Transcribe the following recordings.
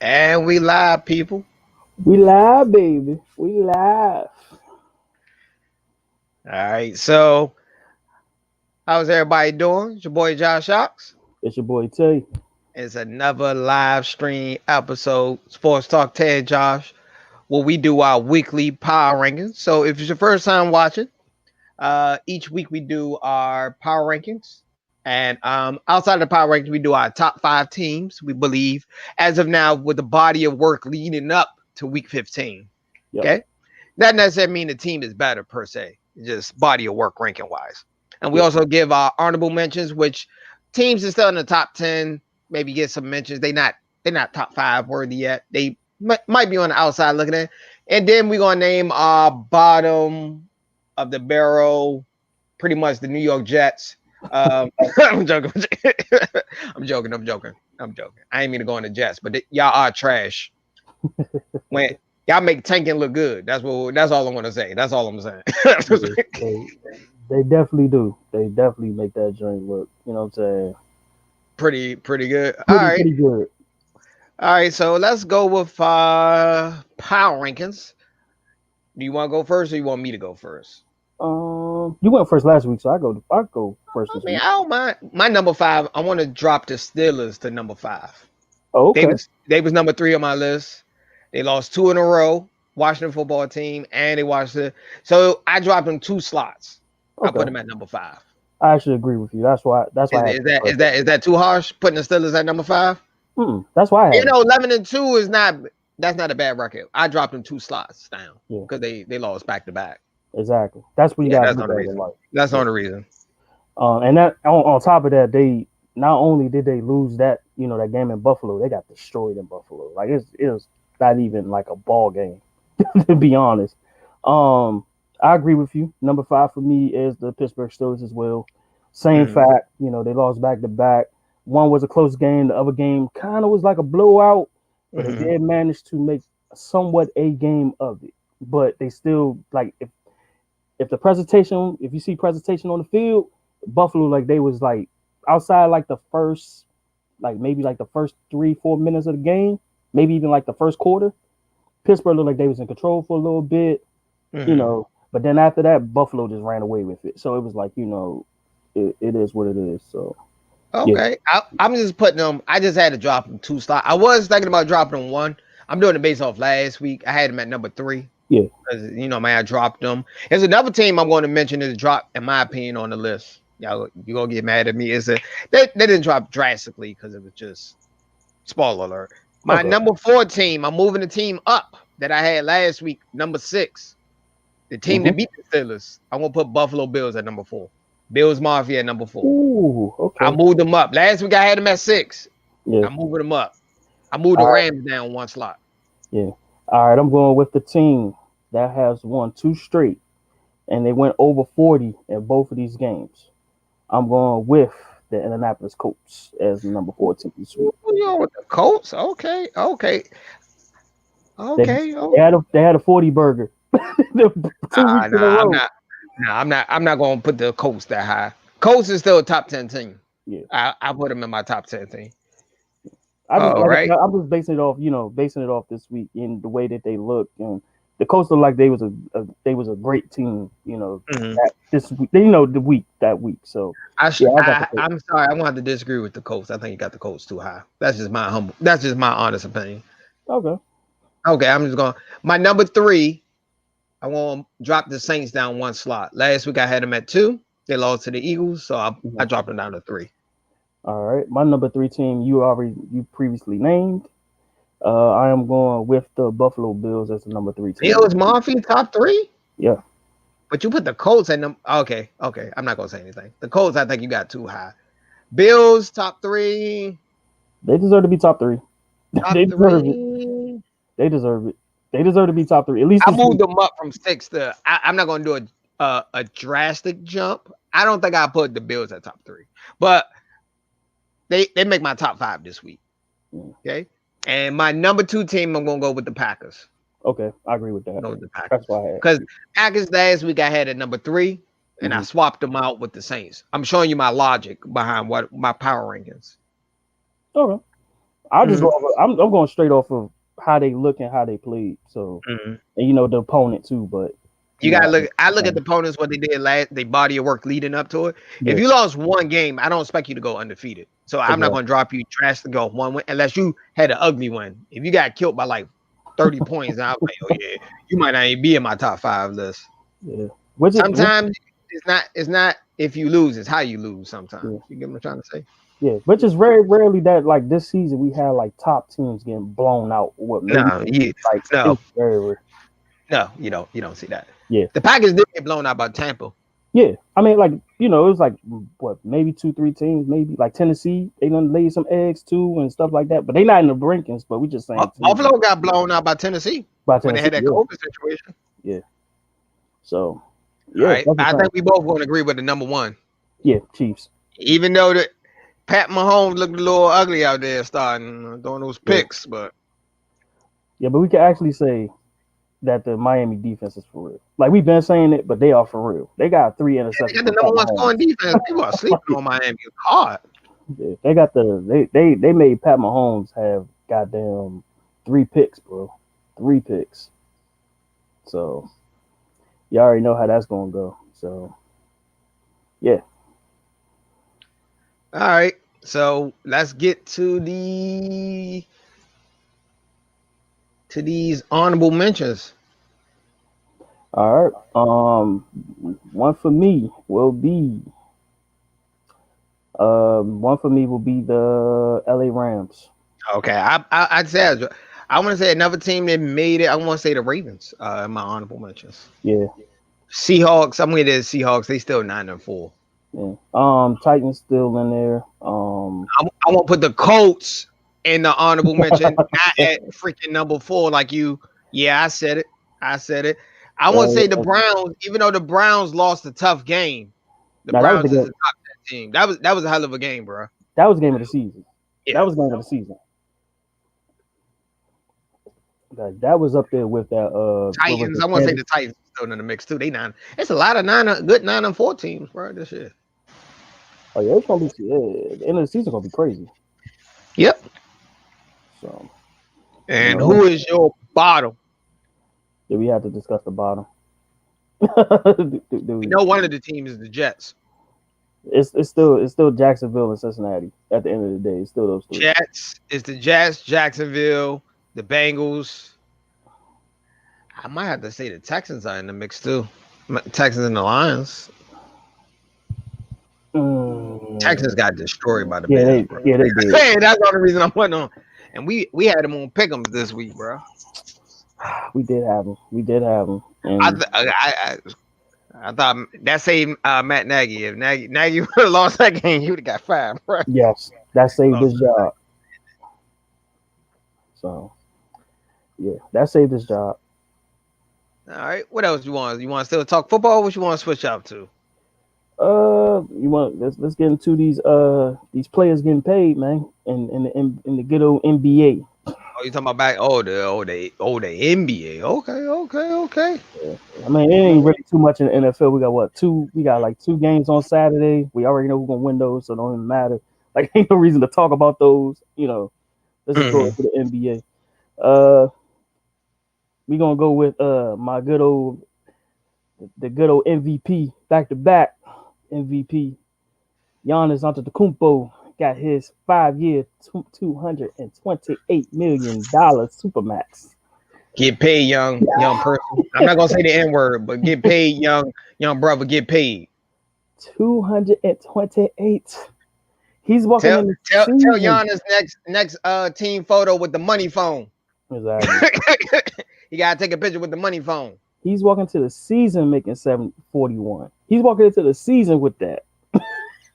And we live, people. We live, baby. We live. All right. So, how's everybody doing? It's your boy Josh Ox. It's your boy Tay. It's another live stream episode, Sports Talk Ted Josh, where we do our weekly power rankings. So, if it's your first time watching, each week we do our power rankings. And outside of the power rankings, we do our top five teams, we believe, as of now, with the body of work leading up to week 15. Yep. Okay. That doesn't mean the team is better per se, just body of work ranking wise. And we Yeah. also give our honorable mentions, which teams are still in the top 10, maybe get some mentions. They're not top five worthy yet. They might be on the outside looking at it. And then we're gonna name our bottom of the barrel, pretty much the New York Jets. I'm joking. I'm joking. I'm joking. I'm joking. I ain't mean to go on the Jets, but y'all are trash. When y'all make tanking look good. That's all I want to say. That's all I'm saying. Yeah. They definitely do. They definitely make that joint look, what I'm saying? pretty good. All Pretty, right. pretty good. All right. So let's go with power rankings. Do you want to go first or you want me to go first? You went first last week, so I go first I this mean, week. I don't mind. My number five, I want to drop the Steelers to number five. Oh, They okay. was they was number three on my list. They lost two in a row. Washington football team, and they watched it. So I dropped them two slots. I put Okay. them at number five. I actually agree with you. That's why Is, I had is you that is first. that is that too harsh? Putting the Steelers at number five? That's why I You had it. know, 11-2 is not. That's not a bad record. I dropped them two slots down Yeah, because they lost back to back. exactly. That's what you Yeah, gotta that's look not a at in reason. life. That's Yeah. not a reason. And that on top of that, they not only did they lose that game in Buffalo, they got destroyed in Buffalo. Like it was not even like a ball game, to be honest. Um, I agree with you. Number five for me is the Pittsburgh Steelers as well. Same Mm-hmm. fact, they lost back to back. One was a close game, the other game kind of was like a blowout, but they Mm-hmm. did manage to make somewhat a game of it. But they still like if the presentation, if you see presentation on the field, Buffalo like they was like outside like the first like maybe like the first 3-4 minutes of the game, maybe even like the first quarter. Pittsburgh looked like they was in control for a little bit, Mm-hmm. but then after that, Buffalo just ran away with it. So it was like it is what it is. So yeah, Okay, I'm just putting them. I just had to drop them two slots. I was thinking about dropping them one. I'm doing it based off last week. I had them at number three. yeah, Because man, I dropped them. There's another team I'm going to mention is drop, in my opinion, on the list. Y'all, you gonna get mad at me? They didn't drop drastically because it was just spoiler alert. My okay, number four team, I'm moving the team up that I had last week, number six. The team that hmm beat the Steelers. I'm gonna put Buffalo Bills at number four. Bills Mafia at number four. ooh, I okay, moved them up. Last week I had them at six. yeah, I'm moving them up. I moved the all right, Rams down one slot. yeah, all right. I'm going with the team that has won two straight, and they went over 40 in both of these games. I'm going with the Indianapolis Colts as the number 14 this week. Who you on with the Colts? Okay, okay, They okay. they had a 40 burger 2 weeks in a Nah, I'm row. not. Nah, I'm not gonna put the Colts that high. Colts is still a top 10 team. Yeah, I put them in my top 10 team. I just All like I right. said, I'm just basing it off this week in the way that they look, and the Colts look like they was a great team. Mhm. That this week, that week. So I, sh- yeah, I got the I Colts. I'm sorry. I'm gonna have to disagree with the Colts. I think you got the Colts too high. That's just my humble. That's just my honest opinion. Okay, Okay, I'm just going. My number three. I want to drop the Saints down one slot. Last week I had them at two. They lost to the Eagles, so I got dropped you. them down to three. All right, my number three team you previously named. I am going with the Buffalo Bills as the number three team. Bills Mafia top three. Yeah, But you put the Colts at them. Okay, okay. I'm not gonna say anything. The Colts, I think you got too high. Bills top three. they deserve to be top three. Top They deserve it. three. They deserve it. They deserve to be top three at least I this moved week. them up from six to. I'm not gonna do a drastic jump. I don't think I put the Bills at top three, but they make my top five this week. Yeah. Okay, and my number two team, I'm gonna go with the Packers. Okay, I agree with that. Go with the That's Packers why I had. because Packers last week I had at number three, and I Hmm. swapped them out with the Saints. I'm showing you my logic behind what my power rankings. Okay. I'll just go over. I'm going straight off of how they look and how they played. So, Mhm. and the opponent too. But You gotta look. I look at the opponents, what they did last, they body of work leading up to it. Yeah. If you lost one game, I don't expect you to go undefeated. So I'm not gonna drop you trash to go one win unless you had an ugly win. If you got killed by like 30 points, I'm like, oh yeah, you might not even be in my top 5 list. Yeah. Sometimes it's not if you lose, it's how you lose. Sometimes you get what I'm trying to say. Yeah, which is very rarely that like this season we had like top teams getting blown out. What maybe No, it's very rare. No, you don't see that. Yeah, the Packers did get blown out by Tampa. Yeah, I mean, like it was like what maybe 2-3 teams, maybe like Tennessee. They done laid some eggs too and stuff like that, but they not in the rankings. But we just saying Buffalo got blown out by Tennessee when they had that COVID situation. Yeah. So yeah, right. I think we both going to agree with the number 1. Yeah, Chiefs. Even though that Pat Mahomes looked a little ugly out there starting throwing those picks, but we can actually say that the Miami defense is for real. Like we've been saying it, but they are for real. They got 3 interceptions. They got the number 1 scoring defense. People are sleeping on Miami hard. Yeah, they got they made Pat Mahomes have goddamn 3 picks, bro. 3 picks. So you already know how that's gonna go. So yeah. All right. So let's get to these honorable mentions. All right. One for me will be the LA Rams. Okay, I'd say I want to say another team that made it. I want to say the Ravens. In my honorable mentions. Yeah. Seahawks. I'm with the Seahawks. They still 9-4. Yeah. Titans still in there. I won't put the Colts in the honorable mention. Not at freaking number 4 like you. Yeah, I said it. I want to say the Browns, even though the Browns lost a tough game. The Browns is a top 10 team. That was a hell of a game, bro. That was game of the season. Yeah. That was game of the season. That was up there with that Titans. I want to say the Titans still in the mix too. They 9. It's a lot of good 9-4 teams, bro. This shit. Oh yeah, it's gonna be the end of the season gonna be crazy. Yep. So. And who is your bottom? Do we have to discuss the bottom? We know one of the teams is the Jets. It's still Jacksonville and Cincinnati. At the end of the day, it's still those 3. Jets. It's the Jets, Jacksonville, the Bengals. I might have to say the Texans are in the mix too. Texans and the Lions. Texans got destroyed by the Bengals. They did. Hey, that's the only reason I'm putting on. And we had them on Pick'em this week, bro. We did have them. And I thought that saved Matt Nagy. If Nagy would have lost that game, he would have got fired, bro. Yes, that saved his job. So, yeah, that saved his job. All right, what else you want? You want to still talk football? Or what you want to switch up to? Let's get into these players getting paid, man, in the good old NBA. Oh, you talking about back? The NBA. Okay. Yeah. I mean, it ain't really too much in the NFL. We got We got like 2 games on Saturday. We already know who's gonna win those, so it don't even matter. Like, ain't no reason to talk about those. Let's just go to the NBA. We gonna go with the good old MVP back to back MVP. Giannis Antetokounmpo got his 5-year, $228 million supermax. Get paid, young person. I'm not gonna say the N-word, but get paid, young brother. Get paid. 228. He's walking in the tell Giannis next team photo with the money phone. Exactly. You gotta take a picture with the money phone. He's walking to the season making 741. He's walking into the season with that.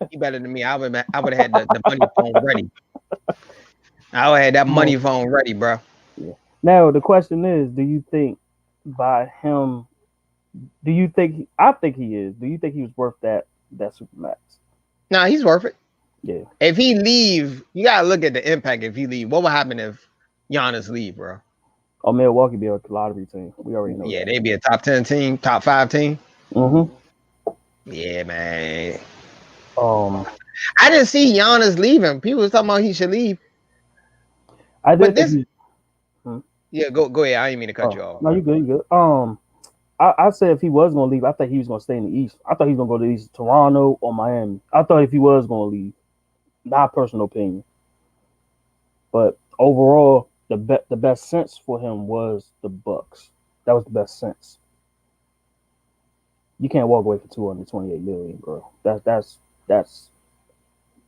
He better than me. I would have had the money phone ready. I would have had that money phone ready, bro. Yeah. Now the question is, do you think by him? Do you think? I think he is. Do you think he was worth that supermax? No, he's worth it. Yeah. If he leave, you gotta look at the impact. If he leave, what would happen if Giannis leave, bro? Oh, Milwaukee be a lottery team. We already know. Yeah, they'd be a top 10 team, top 5 team. Mm-hmm. Yeah, man. I didn't see Giannis leaving. People was talking about he should leave. I But did think this, he. Hmm? yeah, go ahead. I didn't mean to cut you Oh off, no, bro. you good, you good. I said if he was gonna leave, I thought he was gonna stay in the East. I thought he was gonna go to the East, Toronto or Miami. I thought if he was gonna leave, my personal opinion. But overall, the best sense for him was the Bucks. That was the best sense. You can't walk away for 228 million, bro. That's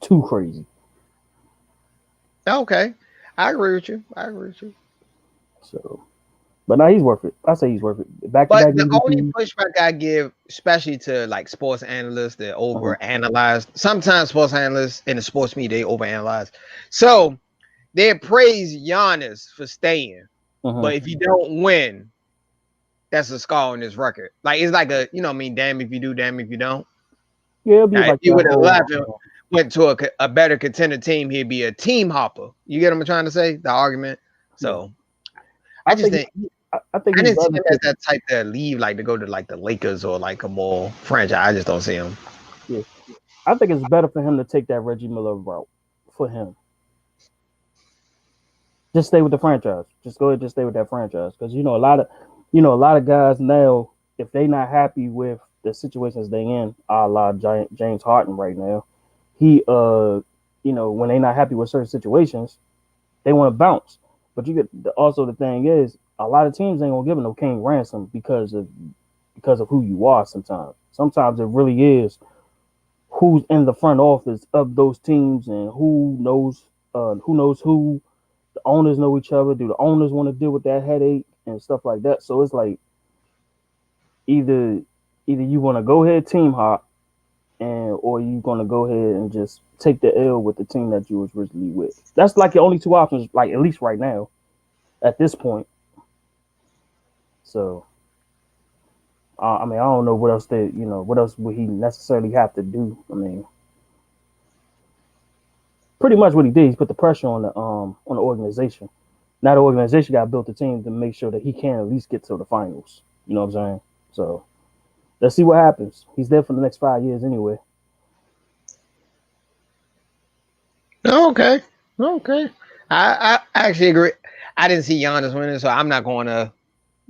too crazy. Okay, I agree with you. I agree with you. So, but now he's worth it. I say he's worth it. Back to But back the only MVP. pushback I give, especially to like sports analysts that Uh-huh. overanalyze, sometimes sports analysts in the sports media they overanalyze. So they praise Giannis for staying, Uh-huh. but if you don't win, that's a scar on his record. Like it's like a, I mean, damn if you do, damn if you don't. Yeah, it'll be Now, if like he that would have whole. left and went to a better contender team, he'd be a team hopper. You get what I'm trying to say? The argument. Yeah, So I I just think think I think I he's didn't see better him for. as that type to leave, like to go to like the Lakers or like a more franchise. I just don't see him. Yeah, I think it's better for him to take that Reggie Miller route for him. Just stay with the franchise. Just go ahead, just stay with that franchise because a lot of guys now, if they not happy with the situations they in, a la James Harden right now, he when they not happy with certain situations, they want to bounce. But you get also the thing is a lot of teams ain't gonna give him no king ransom because of who you are. Sometimes it really is who's in the front office of those teams and who. The owners know each other. Do the owners want to deal with that headache and stuff like that? So it's like either you want to go ahead team hop and or you gonna go ahead and just take the L with the team that you was originally with. That's like your only two options, like at least right now at this point. So I mean, I don't know what else what else would he necessarily have to do. I mean, pretty much what he did, he put the pressure on the organization. Now the organization got built a team to make sure that he can at least get to the finals. You know what I'm saying? So let's see what happens. He's there for the next 5 years anyway. Okay. Okay. I actually agree. I didn't see Giannis winning, so I'm not going to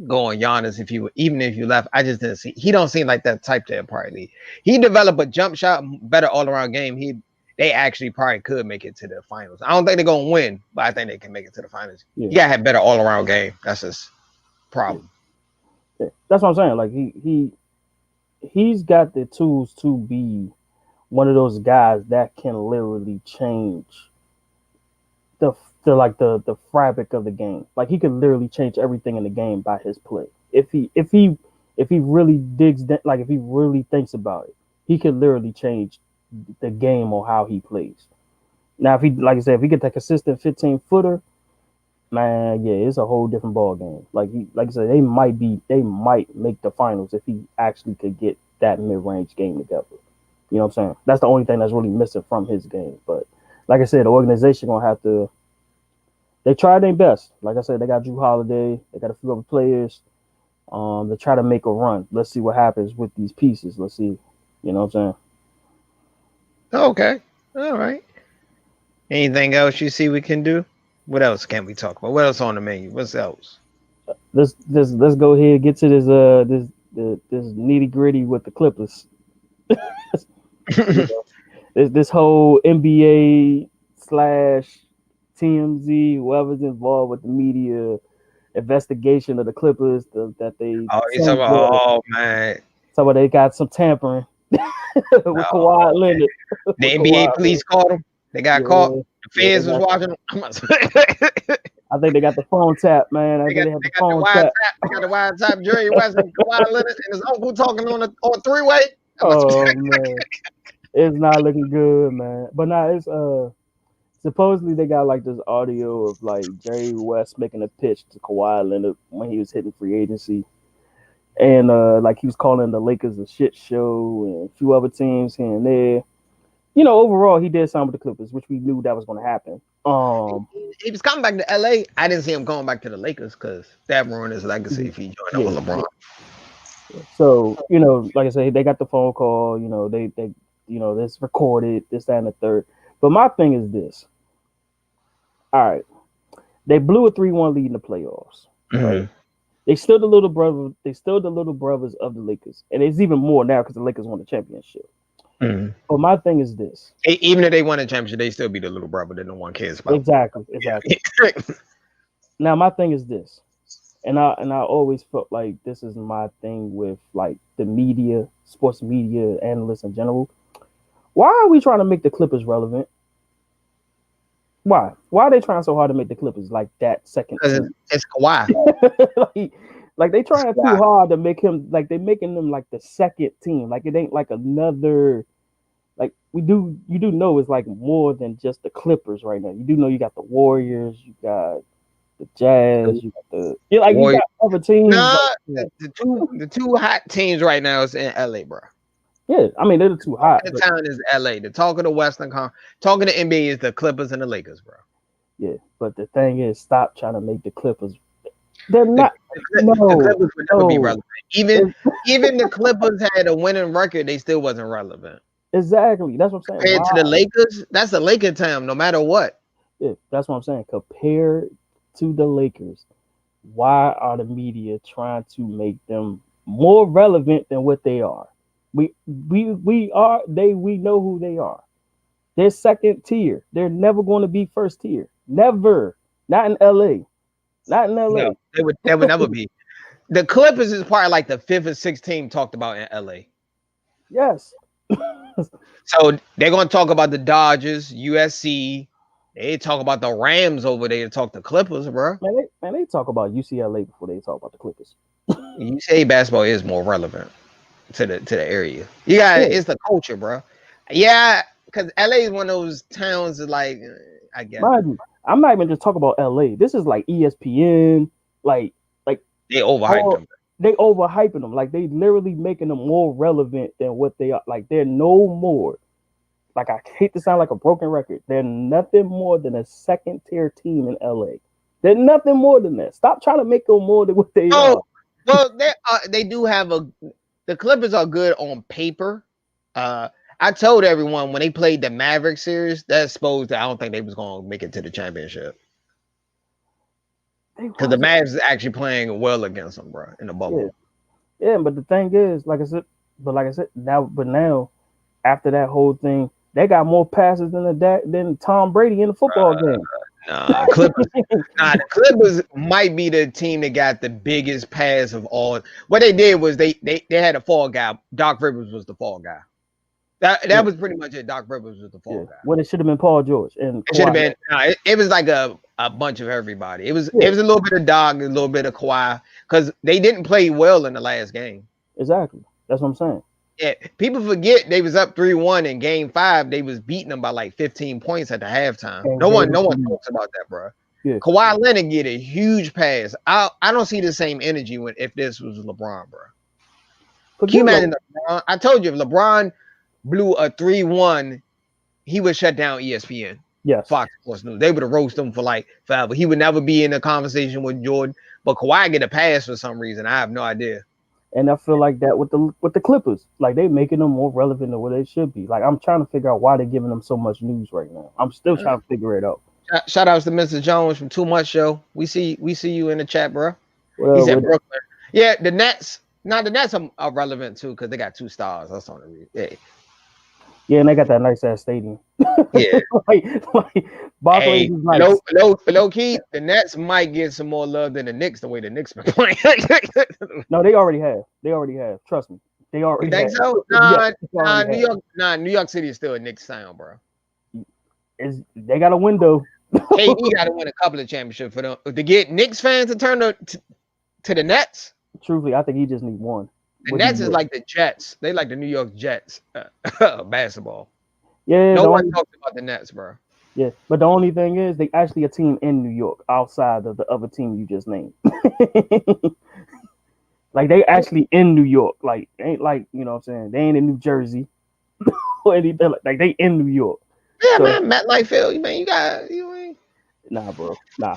go on Giannis even if you left. I just didn't see. He don't seem like that type to probably. He developed a jump shot, better all around game. They actually probably could make it to the finals. I don't think they're gonna win, but I think they can make it to the finals. Yeah, He gotta have better all around game. That's his yeah, problem. yeah. That's what I'm saying. Like he's got the tools to be one of those guys that can literally change the the fabric of the game. Like he could literally change everything in the game by his play. If he really like if he really thinks about it, he could literally change the game or how he plays. Now, if he, like I said, if he get that consistent 15-footer, man, yeah, it's a whole different ball game. Like I said, they might make the finals if he actually could get that mid range game together. You know what I'm saying? That's the only thing that's really missing from his game. But like I said, the organization gonna have to. They try their best. Like I said, they got Drew Holiday. They got a few other players. They try to make a run. Let's see what happens with these pieces. Let's see. You know what I'm Okay. All right. Anything else you see we can do? What else can we talk about? What else on the menu? What's else? saying? Let's go ahead and get to this nitty gritty with the Clippers. You know, this whole NBA slash TMZ, whoever's involved with the media investigation of the Clippers, that they Oh, you talking about? Oh man, they got some tampering with no. Kawhi Leonard. The With NBA Kawhi police Leonard. caught him. They got caught. Yeah, The yeah, feds was watching them. I think they got the phone tap, man. I They think got they have they the got the phone wide tap. tap. They got the wide tap. Jerry West and Kawhi Leonard and his uncle talking on three-way. Oh man, it's not looking good, man. But now it's supposedly they got like this audio of like Jerry West making a pitch to Kawhi Leonard when he was hitting free agency. And like he was calling the Lakers a shit show and a few other teams here and there. Overall he did something with the Clippers, which we knew that was gonna happen. He was coming back to LA. I didn't see him going back to the Lakers because that ruined his legacy if he joined up Yeah. with LeBron. So, like I said, they got the phone call, they this recorded, this, that, and the third. But my thing is this. All right. They blew a 3-1 lead in the playoffs. Right? They still the little brother. They still the little brothers of the Lakers, and it's even more now because the Lakers won the championship. But my thing is this: even if they won a championship, they still be the little brother that no one cares about. Exactly. Now my thing is this, and I always felt like this is my thing with like the media, sports media, analysts in general. Why are we trying to make the Clippers relevant? Why? Why are they trying so hard to make the Clippers like that second? Because it's Kawhi. like they trying too hard to make him like they making them like the second team. Like it ain't like another. Like you do know it's like more than just the Clippers right now. You do know you got the Warriors, you got the Jazz, you got you got other teams. Nah, the two hot teams right now is in LA, bro. Yeah, I mean they're the two hot. The town is LA. The talk of the Western talking to NBA is the Clippers and the Lakers, bro. Yeah, but the thing is, stop trying to make the Clippers. They're not. The Clippers would never be relevant. Even the Clippers had a winning record, they still wasn't relevant. Exactly, that's what I'm saying. Compared to the Lakers, that's the Laker town, no matter what. Yeah, that's what I'm saying. Compared to the Lakers, why are the media trying to make them more relevant than what they are? We know who they are. They're second tier. They're never going to be first tier. Never. Not in LA. Not in LA. No, they would never be. The Clippers is part of like the 5th or 6th team talked about in LA. Yes. So they're gonna talk about the Dodgers, USC. They talk about the Rams over there. Talk the Clippers, bro. Man, they talk about UCLA before they talk about the Clippers. UCLA basketball is more relevant to the area. You got it's the culture, bro. Yeah, because LA is one of those towns that like I guess. Mind you, I'm not even just talking about LA. This is like ESPN, like they overhyped them. They overhyping them. Like they literally making them more relevant than what they are. Like they're no more. Like I hate to sound like a broken record. They're nothing more than a second tier team in LA. They're nothing more than that. Stop trying to make them more than what they are. Well, they do have the Clippers are good on paper. I told everyone when they played the Maverick series, that exposed that I don't think they was gonna make it to the championship. Because the Mavs is actually playing well against them, bro, in the bubble. Yeah, but the thing is, like I said, now after that whole thing, they got more passes than Tom Brady in the football game. The Clippers might be the team that got the biggest pass of all. What they did was they had a fall guy. Doc Rivers was the fall guy. That was pretty much it. Doc Rivers was the fall guy. Well, it should have been Paul George. And it should have been. It was like a bunch of everybody. It was a little bit of Doc, a little bit of Kawhi, because they didn't play well in the last game. Exactly. That's what I'm saying. Yeah, people forget they was up 3-1 in game 5. They was beating them by like 15 points at the halftime. No one talks about that, bro. Yeah. Kawhi Leonard get a huge pass. I don't see the same energy if this was LeBron, bro. Can you imagine LeBron? I told you if LeBron blew a 3-1, he would shut down ESPN. Yes. Fox Sports News. They would have roasted him for like forever. He would never be in a conversation with Jordan. But Kawhi get a pass for some reason. I have no idea. And I feel like that with the Clippers. Like they making them more relevant than what they should be. Like I'm trying to figure out why they're giving them so much news right now. I'm still trying to figure it out. Shout outs to Mr. Jones from Too Much Show. We see you in the chat, bro. He's at Brooklyn. Yeah, the Nets. Now the Nets are relevant too because they got 2 stars. That's on the reason. Yeah, and they got that nice ass stadium. Yeah, like Barclays is nice. Low key, the Nets might get some more love than the Knicks the way the Knicks been playing. No, they already have. Trust me, they already. You think have. so? New York City is still a Knicks town, bro. They got a window. KD got to win a couple of championships for them to get Knicks fans to turn to the Nets. Truthfully, I think he just need one. The Nets is like the Jets. They like the New York Jets basketball. Yeah. No one talks about the Nets, bro. Yeah, but the only thing is they actually a team in New York outside of the other team you just named. Like they actually in New York. Like ain't like, you know what I'm saying? They ain't in New Jersey or anything. Like they in New York. Yeah, so, man, MetLife Field, man, you ain't. Nah, bro. Nah.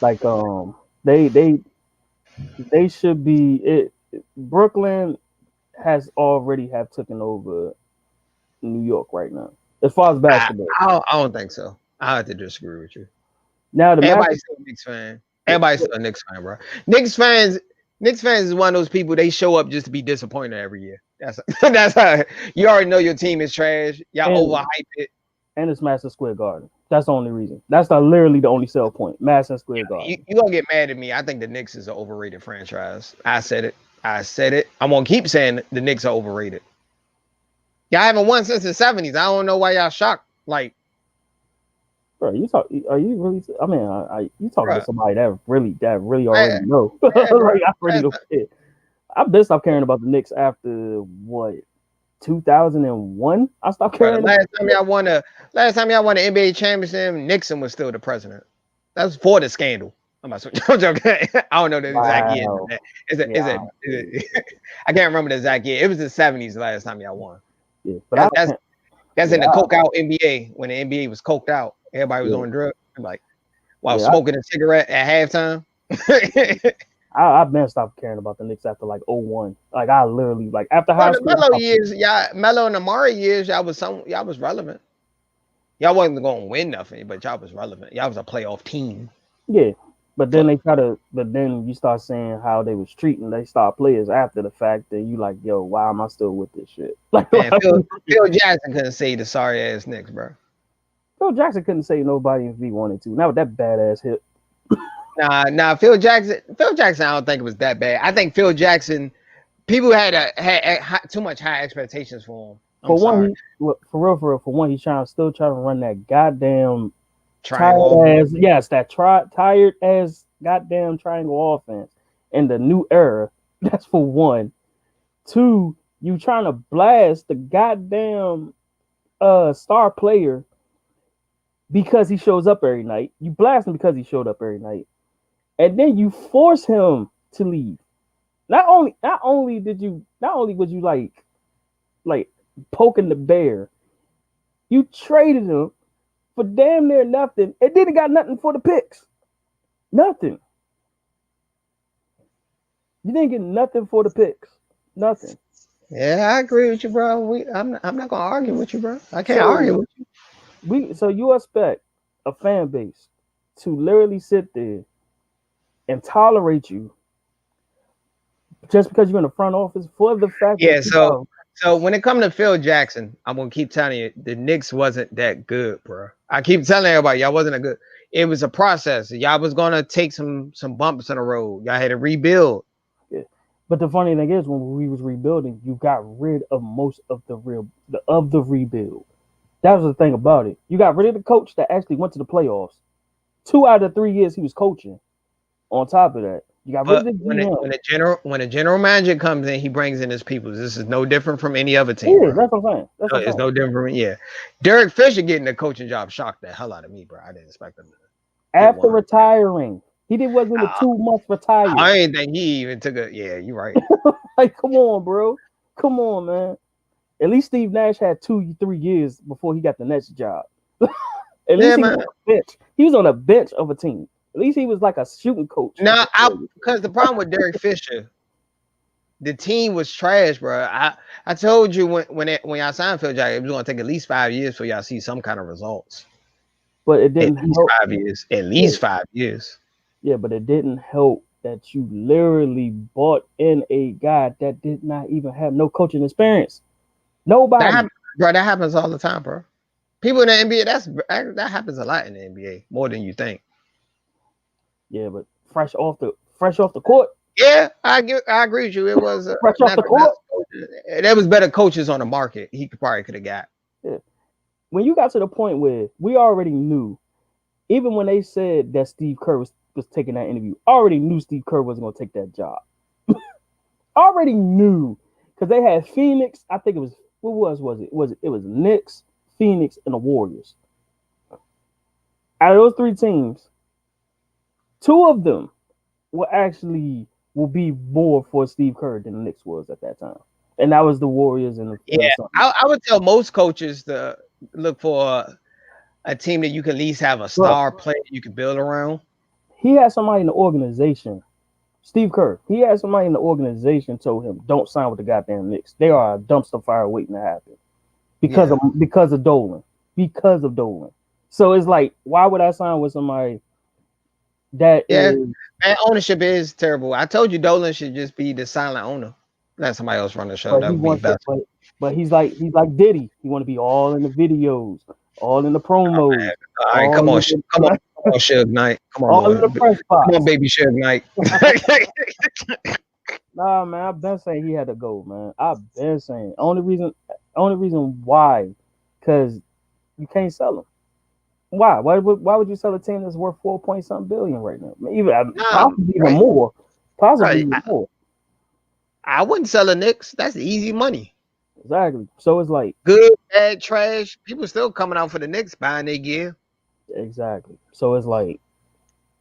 Like they should be it. Brooklyn has already taken over New York right now as far as basketball. I don't think so. I have to disagree with you. Now the Everybody's still a Knicks fan. Everybody's still a Knicks fan, bro. Knicks fans is one of those people. They show up just to be disappointed every year. That's how you already know your team is trash. Y'all overhype it. And it's Madison Square Garden. That's the only reason. That's literally the only sell point. Madison Square Garden. You gonna get mad at me? I think the Knicks is an overrated franchise. I said it. I'm gonna keep saying the Knicks are overrated. Y'all haven't won since the 70s. I don't know why y'all shocked. Like, bro, are you really? I mean, you talking to somebody that really already know? Like, I really don't care. I've been stopped caring about the Knicks after what 2001. I stopped caring. Last time y'all won an NBA championship, Nixon was still the president. That was for the scandal. I'm joking. I don't know the exact year. Is it? I can't remember the exact year. It was the 70s the last time y'all won. Yeah, but that's in the coke out NBA when the NBA was coked out. Everybody was on drugs. Like while smoking a cigarette at halftime. I've been stopped caring about the Knicks after like 01. Like I literally like after high school. Melo and Amari years, y'all was relevant. Y'all wasn't gonna win nothing, but y'all was relevant. Y'all was a playoff team. Yeah. But then then you start saying how they was treating they star players after the fact that you like, yo, why am I still with this shit? Like, man, Phil Jackson couldn't say the sorry ass Knicks, bro. Phil Jackson couldn't say nobody if he wanted to. Not with that badass hip. Nah, Phil Jackson, I don't think it was that bad. I think Phil Jackson, people had too much high expectations for him. For one, he's still trying to run that goddamn tired ass goddamn triangle offense in the new era. That's for one. Two, you trying to blast the goddamn star player because he shows up every night. You blast him because he showed up every night, and then you force him to leave. Not only was you like poking the bear, you traded him for damn near nothing, and then he got nothing for the picks. Nothing. You didn't get nothing for the picks. Nothing. Yeah, I agree with you, bro. I'm not gonna argue with you, bro. I can't argue with you. So you expect a fan base to literally sit there and tolerate you just because you're in the front office for the fact that So when it comes to Phil Jackson, I'm gonna keep telling you the Knicks wasn't that good, bro. I keep telling everybody y'all wasn't a good. It was a process. Y'all was gonna take some bumps in the road. Y'all had to rebuild. Yeah. But the funny thing is, when we was rebuilding, you got rid of most of the rebuild. That was the thing about it. You got rid of the coach that actually went to the playoffs. 2 out of 3 years he was coaching. On top of that, you got rid of the GM. When a general manager comes in, he brings in his people. This is no different from any other team. Yeah, that's what I'm saying. It's no different. Yeah, Derek Fisher getting the coaching job shocked the hell out of me, bro. I didn't expect him to. After retiring, wasn't even 2 months retired. I ain't think he even took a. Yeah, you're right. Like, come on, bro. Come on, man. At least Steve Nash had 2-3 years before he got the next job. At least he was on a bench. He was on a bench of a team. At least he was like a shooting coach. No, because the problem with Derek Fisher, the team was trash, bro. I told you when y'all signed Phil Jackson, it was going to take at least 5 years for y'all to see some kind of results. But it didn't help. 5 years. At least 5 years. Yeah, but it didn't help that you literally bought in a guy that did not even have no coaching experience. Nobody. That happens all the time, bro. People in the NBA, that happens a lot in the NBA, more than you think. Yeah, but fresh off the court. Yeah, I agree with you. It was fresh off the court. There was better coaches on the market. He probably could have got. Yeah. When you got to the point where we already knew, even when they said that Steve Kerr was taking that interview, already knew Steve Kerr wasn't going to take that job. Already knew, because they had Phoenix. I think it was it was Knicks, Phoenix, and the Warriors. Out of those 3 teams, 2 of them will be more for Steve Kerr than the Knicks was at that time, and that was the Warriors and the. I would tell most coaches to look for a team that you can at least have a star player you can build around. He had somebody in the organization, Steve Kerr. He had somebody in the organization told him, "Don't sign with the goddamn Knicks. They are a dumpster fire waiting to happen." Because of Dolan. Because of Dolan. So it's like, why would I sign with somebody that Yeah, is? and ownership is terrible. I told you Dolan should just be the silent owner. Let somebody else run the show. But That he would be wants to, best. but he's like Diddy. He want to be all in the videos, all in the promos, All right, all come on, in the, come on, come on, Suge Knight. Come on, all in the press come on, box. baby Suge Knight. Nah, man, I've been saying he had to go, man. I've been saying only reason why, because you can't sell him. Why? Why would you sell a team that's worth 4 point something billion right now? Even Nah, possibly even right, more, possibly right. even more. I wouldn't sell the Knicks. That's easy money. Exactly. So it's like Good, bad, trash. People still coming out for the Knicks buying their gear. exactly. So it's like,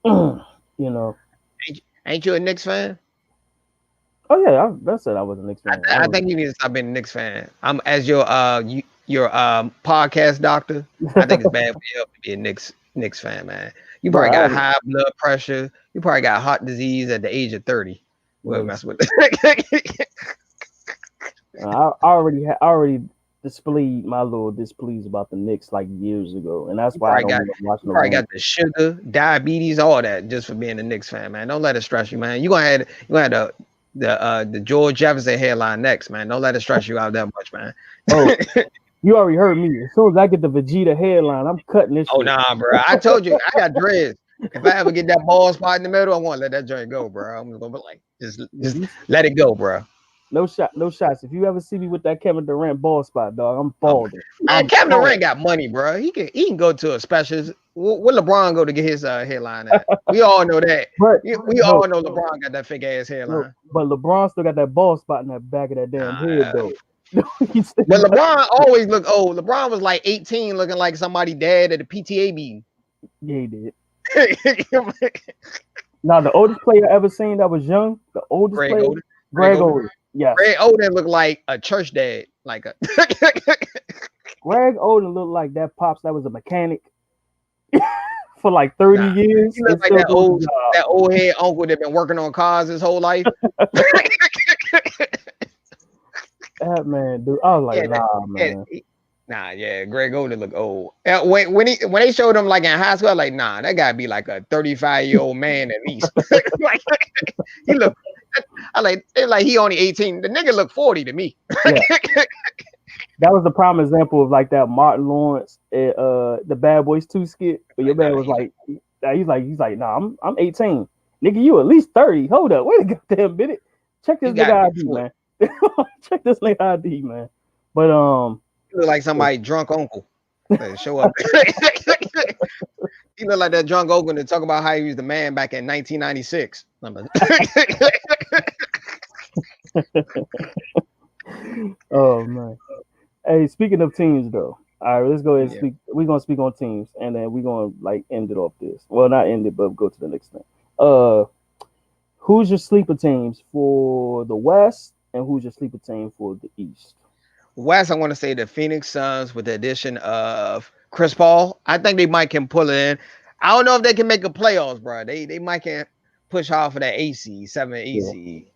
you know. Ain't you a Knicks fan? Oh yeah, that's it. I was a Knicks fan. I think you need to stop being a Knicks fan. I'm as your podcast doctor. I think it's bad for you to be a Knicks fan, man. You Bro, probably I got already, high blood pressure. You probably got heart disease at the age of 30. We'll yeah, mess with it. I already displayed my little displeased about the Knicks like years ago, and that's You why I probably don't got even watch you no probably games. got the sugar, diabetes, all that just for being a Knicks fan, man. Don't let it stress you, man. You gonna have the George Jefferson hairline next, man. Don't let it stress you out that much, man. Oh, you already heard me. As soon as I get the Vegeta headline, I'm cutting this Oh shit. nah, bro. I told you I got dreads. If I ever get that bald spot in the middle, I want to let that joint go, bro. I'm gonna be like, just let it go, bro. No shots. If you ever see me with that Kevin Durant ball spot, dog, I'm Oh, balding. man, I'm Kevin bald. Durant got money, bro. He can go to a specialist. Where LeBron go to get his hairline at? We all know that. But We no, all know LeBron got that fake ass no, hairline. but LeBron still got that ball spot in that back of that damn head, though. He still But got- LeBron always looked old. LeBron was like 18, looking like somebody dad at a PTA meeting. yeah, he did. Now, the oldest player I ever seen that was young, the oldest Greg player, Oden. Greg Oden. Yes. Greg Oden looked like a church dad. Like a Greg Oden looked like that pops that was a mechanic for like 30 nah. years. He looked like that old head uncle that been working on cars his whole life. That man, dude. I was like, Yeah, nah, man. yeah, Greg Oden look old. When they showed him like in high school, I was like, nah, that gotta be like a 35-year-old man at least. Like he look, like he only 18. The nigga look 40 to me. Yeah. That was the prime example of like that Martin Lawrence, the Bad Boys 2 skit. But your man was like, he's like, nah, I'm 18. Nigga, you at least 30. Hold up, wait a goddamn minute. Check this nigga ID, man. Check this nigga ID, man. But he look like somebody drunk uncle. Show up. He look like that drunk uncle to talk about how he was the man back in 1996. oh man. Hey, speaking of teams though. All right, let's go ahead and speak. We're gonna speak on teams and then we're gonna like end it off this. Well, not end it, but go to the next thing. Who's your sleeper teams for the West and who's your sleeper team for the East? West, I want to say the Phoenix Suns with the addition of Chris Paul. I think they might can pull it in. I don't know if they can make a playoffs, bro. They might can push hard for that AC, 7 AC.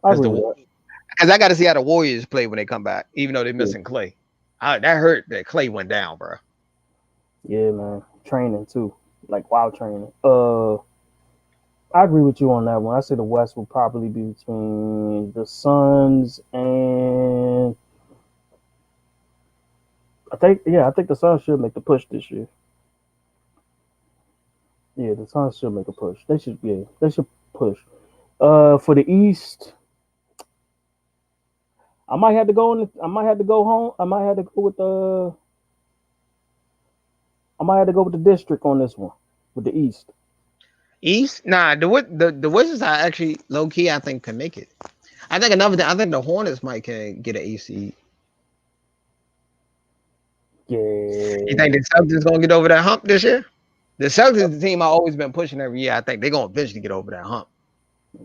Because I got to see how the Warriors play when they come back, even though they're missing Clay. That hurt that Clay went down, bro. Yeah, man. Training too. Like wild training. I agree with you on that one. I say the West will probably be between the Suns and I think the Suns should make the push this year. Yeah, the Suns should make a push. They should push. For the East, I might have to go home. I might have to go with the district on this one with the East. East? Nah, the Wizards are actually low key, I think, can make it. I think another thing, I think the Hornets might can get an AC. Yeah. You think the Celtics gonna get over that hump this year? The Celtics is the team I've always been pushing every year. I think they're gonna eventually get over that hump.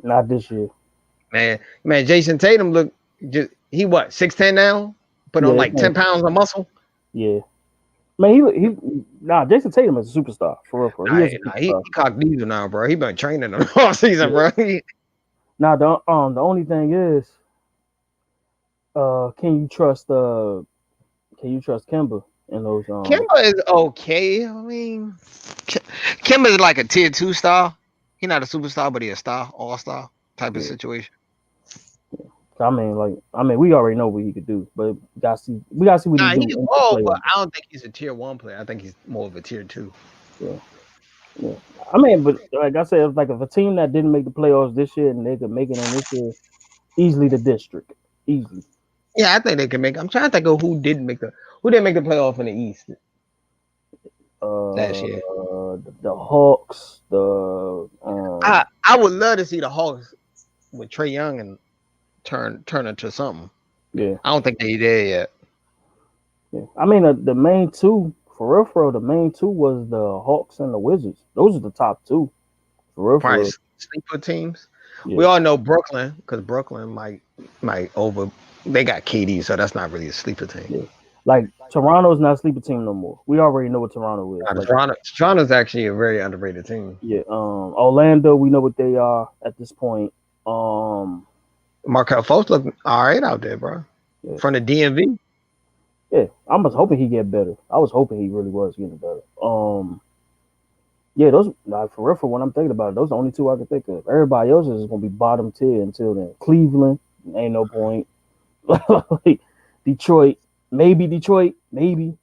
Not this year. Man, Jason Tatum he what 6'10" now? Put on like 10 pounds of muscle. Yeah. Man, Jason Tatum is a superstar for real. He cocked diesel now, bro. He been training them all season, bro. Now the only thing is, can you trust Kemba? And those Kimba is okay. I mean, Kimba is like a tier 2 star. He's not a superstar, but he's a star, all star type of yeah. situation. We already know what he could do, but we gotta see what he Nah, do he's in the ball, but playoffs. I don't think he's a tier 1 player. I think he's more of a tier 2. Yeah, yeah. But like I said, it's like if a team that didn't make the playoffs this year and they could make it in this year, easily the district, easily. Yeah, I think they can make. I'm trying to think of who didn't make the playoff in the East last year. The Hawks, I would love to see the Hawks with Trey Young and turn into something. yeah, I don't think they there yet. yeah. The main two for real, the main two was the Hawks and the Wizards. Those are the top two for Probably real. sleeper teams. Yeah, We all know Brooklyn because Brooklyn might over. They got KD, so that's not really a sleeper team. yeah. Like Toronto's not a sleeper team no more. We already know what Toronto is. Like Toronto's actually a very underrated team. yeah, Orlando, we know what they are at this point. Markel Fultz look all right out there, bro. Yeah. From the DMV. Yeah, I was hoping he get better. I was hoping he really was getting better. Yeah, those like for real. For when I'm thinking about it, those are the only two I can think of. Everybody else is gonna be bottom tier until then. Cleveland, ain't no point. Like, Detroit, maybe,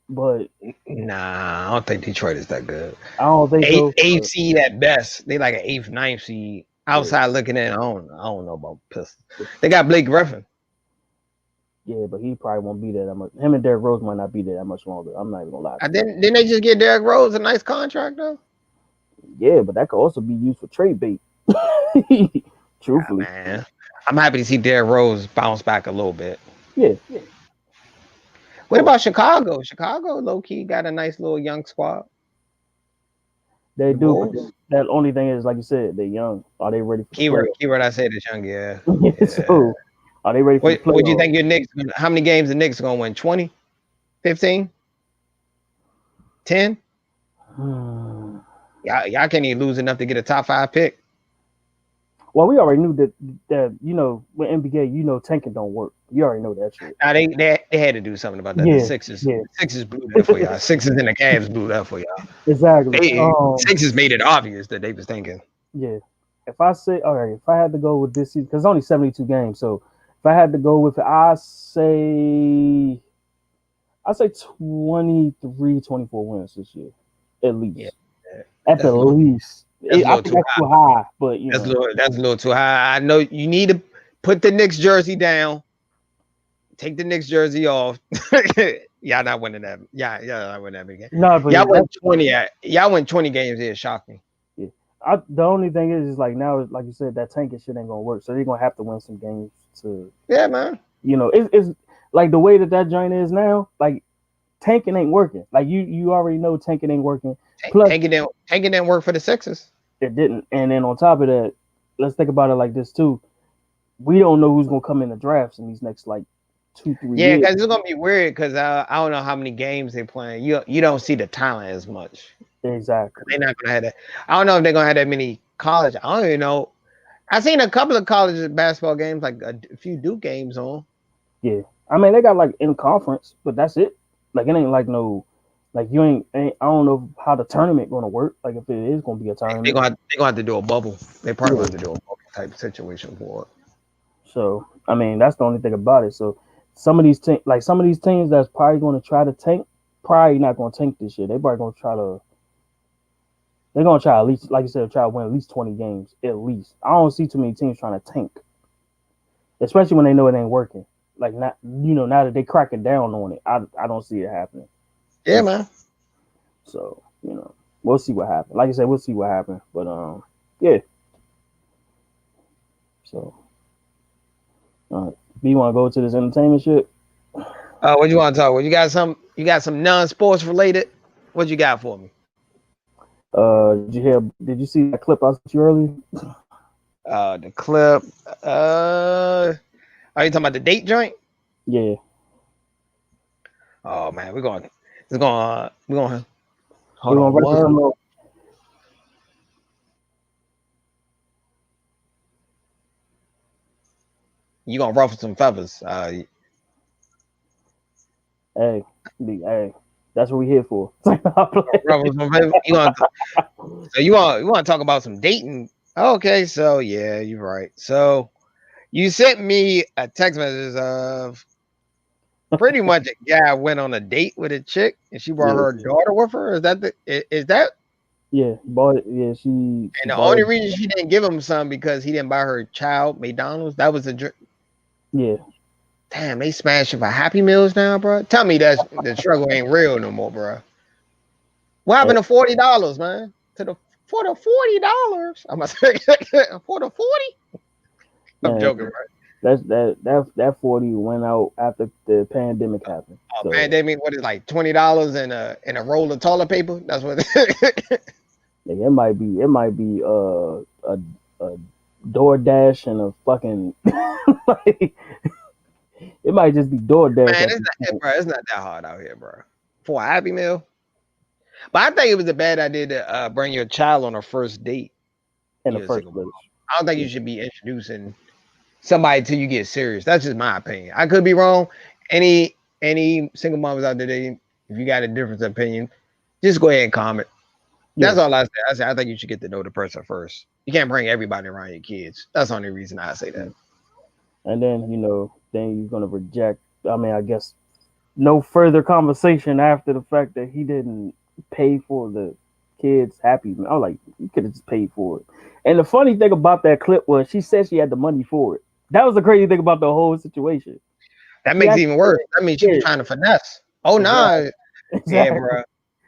but Nah, I don't think Detroit is that good. I don't think so. Eighth seed at best. They like an eighth, ninth seed. Outside looking in, I don't know about Pistons. They got Blake Griffin. Yeah, but he probably won't be there that much. Him and Derrick Rose might not be there that much longer. I'm not even gonna lie. Didn't they just get Derrick Rose a nice contract though? Yeah, but that could also be used for trade bait. Truthfully, man, I'm happy to see Derrick Rose bounce back a little bit. Yeah. What about Chicago? Chicago, low key, got a nice little young squad. They do. But that only thing is, like you said, they're young. Are they ready for keyword I said is young, yeah. So, are they ready for what do you think your Knicks, how many games the Knicks are going to win? 20? 15? 10? Y'all can't even lose enough to get a top 5 pick. Well, we already knew that with NBA, tanking don't work. You already know that shit. Now they had to do something about that. Yeah, the Sixers blew that for y'all. Sixers and the Cavs blew that for y'all. Exactly. Sixers made it obvious that they was thinking. Yeah. If I had to go with this season, because it's only 72 games, so if I had to go with it, I say 23, 24 wins this year, at least. Yeah. At the least. I think that's too high, but that's a little too high. I know you need to put the Knicks jersey down. Take the Knicks jersey off. Y'all not winning that. Y'all not winning that big game. No, but y'all win 20. Y'all win 20 games here. Shock me. Yeah. The only thing is like now, like you said, that tanking shit ain't gonna work. So they're gonna have to win some games to. Yeah, man. It's like the way that joint is now. Like tanking ain't working. Like you already know tanking ain't working. Plus, tanking didn't work for the Sixers. It didn't. And then on top of that, let's think about it like this too. We don't know who's gonna come in the drafts in these next like 2-3 years. Yeah, because it's gonna be weird because I don't know how many games they're playing. You don't see the talent as much. Exactly. They're not gonna have that. I don't know if they're gonna have that many college. I don't even know. I've seen a couple of college basketball games, like a few Duke games on. Yeah, they got like in conference, but that's it. Like it ain't like no. Like you ain't I don't know how the tournament gonna work. Like if it is gonna be a tournament, they're gonna have to do a bubble. They probably have to do a bubble type situation for it. So that's the only thing about it. So some of these teams that's probably gonna try to tank, probably not gonna tank this year. They're probably gonna try to. They're gonna try at least, like you said, try to win at least 20 games at least. I don't see too many teams trying to tank, especially when they know it ain't working. Like now that they cracking down on it, I don't see it happening. Yeah, man. So, we'll see what happens. Like I said, we'll see what happens. But yeah. So do you want to go to this entertainment shit? What you want to talk about? You got some non-sports related? What you got for me? Did you see that clip I sent you earlier? The clip. Are you talking about the date joint? Yeah. Oh man, we're going hold on. You gonna ruffle some feathers. Hey. That's what we here for. You want to talk about some dating? Okay, so yeah, you're right. So you sent me a text message of pretty much a guy went on a date with a chick and she brought Yeah, her daughter with her. Is that? yeah, bought it. Yeah, she And the bought only it. reason she didn't give him some because he didn't buy her child McDonald's. That was a Yeah, damn. They smashing for Happy Meals now, bro. Tell me that the struggle ain't real no more, bro. What happened to $40, man? For the $40, I'm gonna say for the 40. I'm man, joking, right? that 40 went out after the pandemic happened. Oh, So pandemic, what is like $20 in a roll of toilet paper? That's what. yeah, it might be a DoorDash and a fucking like, it might just be DoorDash Man, at this point. it's not that hard out here, bro. For a Happy Meal, but I think it was a bad idea to bring your child on a first date. In the You're a first single mom. place. I don't think Yeah. you should be introducing somebody till you get serious. That's just my opinion. I could be wrong. Any single moms out there, if you got a different opinion, just go ahead and comment. That's Yeah. all I say. I think you should get to know the person first. You can't bring everybody around your kids. That's the only reason I say that. And then, then you're gonna reject. I mean, I guess no further conversation after the fact that he didn't pay for the kids happy. I was like, you could have just paid for it. And the funny thing about that clip was she said she had the money for it. That was the crazy thing about the whole situation. That She makes it actually even worse. That means she was did. trying to finesse. Oh Exactly. nah, yeah, Exactly. bro.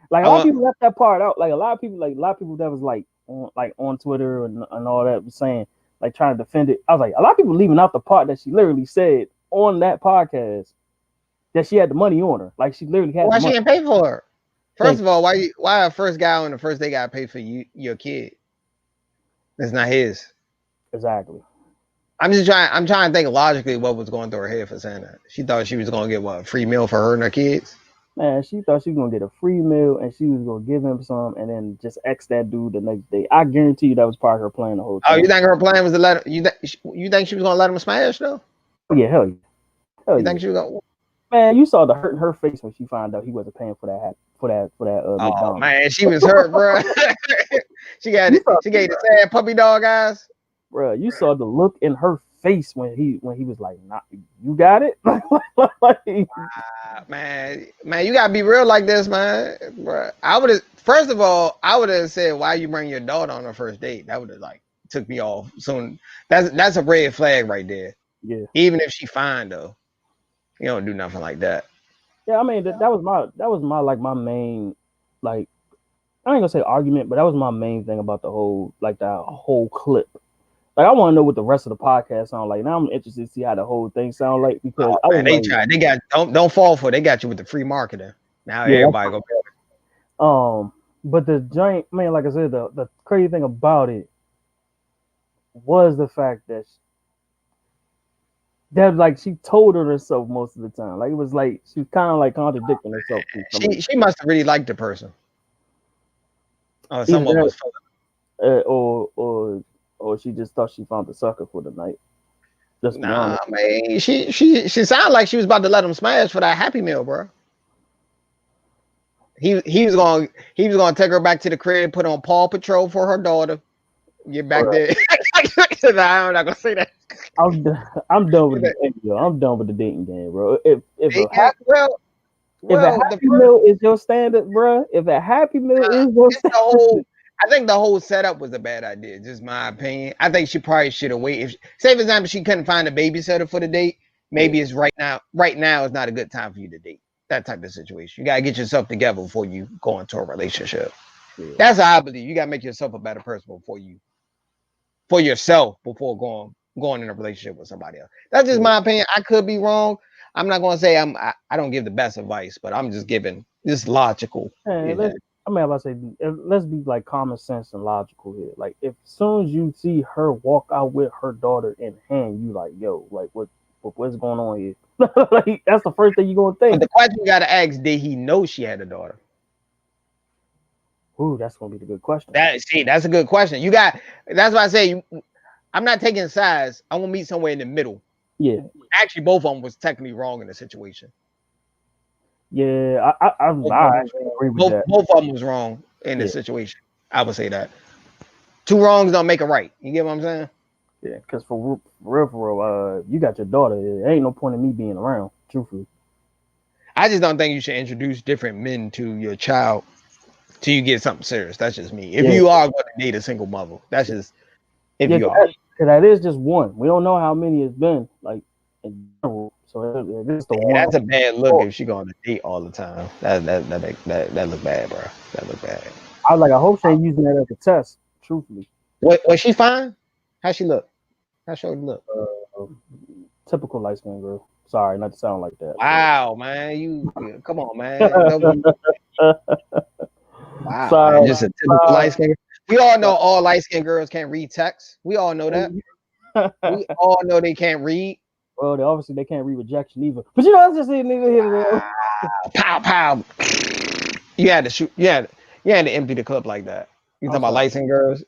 Like a I lot of want, people left that part out. Like a lot of people that was on Twitter and all that was saying, like, trying to defend it. I was like, a lot of people leaving out the part that she literally said on that podcast that she had the money on her. Like she literally had why the she money. didn't pay for her? First Thank of all, why a first guy on the first day got to pay for your kid? It's not his. exactly. I'm trying to think logically what was going through her head for saying that. She thought she was gonna get what, a free meal for her and her kids. Man, she thought she was gonna get a free meal and she was gonna give him some and then just X that dude the next day. I guarantee you that was part of her plan the whole Oh, you time. think her plan was to let you think she was gonna let him smash though? Oh yeah, hell yeah. Hell You yeah. think she was gonna? Man, you saw the hurt in her face when she found out he wasn't paying for that Oh McDonald's. man, she was hurt, bro. she got You it. saw, She gave the sad puppy dog eyes. bro, you saw the look in her face when he was like, "Nah, you got it." Man, you gotta be real like this, man. Bro, I would have first of all, I would have said, "Why you bring your daughter on a first date?" That would have like took me off. So that's a red flag right there. Yeah, Even if she fine though, you don't do nothing like that. yeah. I mean, that was my like my main like I ain't gonna say argument, but that was my main thing about the whole clip. Like I want to know what the rest of the podcast sound like. Now I'm interested to see how the whole thing sound like because I was Man, they like, tried. They got don't fall for it. They got you with the free marketing. Now yeah, everybody go. but the giant man, like I said, the crazy thing about it was the fact that like she told her herself most of the time. Like it was like she was kind of like contradicting herself. She must have really liked the person. Oh, Either someone was. or she just thought she found the sucker for the night. Just be Nah, honest. man. She sounded like she was about to let him smash for that Happy Meal, bro. He was gonna take her back to the crib, put on Paw Patrol for her daughter, get back there. I'm not gonna say that. I'm done with I'm done with the dating game, bro. If a Happy Meal is your standard, bro, if a Happy Meal is your standard, I think the whole setup was a bad idea. Just my opinion. I think she probably should have waited. Say for example, she couldn't find a babysitter for the date. Maybe it's right now. Right now is not a good time for you to date. That type of situation. You gotta get yourself together before you go into a relationship. Yeah. That's how I believe. You gotta make yourself a better person for yourself before going in a relationship with somebody else. That's just my opinion. I could be wrong. I'm not gonna say I don't give the best advice, but I'm just giving this logical. Let's be like common sense and logical here. Like if as soon as you see her walk out with her daughter in hand, you like, yo, like what's going on here? Like that's the first thing you're gonna think. But the question you gotta ask: did he know she had a daughter? Ooh, that's gonna be the good question. That's a good question. That's why I say I'm not taking sides. I'm gonna meet somewhere in the middle. Yeah. Actually, both of them was technically wrong in the situation. Yeah, Both I of them, actually agree with that. both of them was wrong in this Yeah, situation. I would say that two wrongs don't make a right. You get what I'm saying? yeah. Because for real, you got your daughter. There ain't no point in me being around. Truthfully. I just don't think you should introduce different men to your child till you get something serious. That's just me. If Yeah, you are going to date a single mother, that's just if yeah. you are. Cause that is just one. We don't know how many it's been. Like in general. So this is the Yeah, one. that's a bad look if she going to date all the time. That look bad, bro. That look bad. I was like, I hope she ain't using that as a test. Truthfully. What was she fine? How she look? How she look? Uh, Typical light skinned girl. Sorry, not to sound like that. Wow, man. You come on, man. Don't be wow, Sorry. man. Just a typical light skin. We all know all light skinned girls can't read text. We all know that. We all know they can't read. Well, they can't read rejection either. But you know, that's just neither here nor there. Pow pow. You had to shoot. You had to empty the clip like that. You talking about light skinned girls?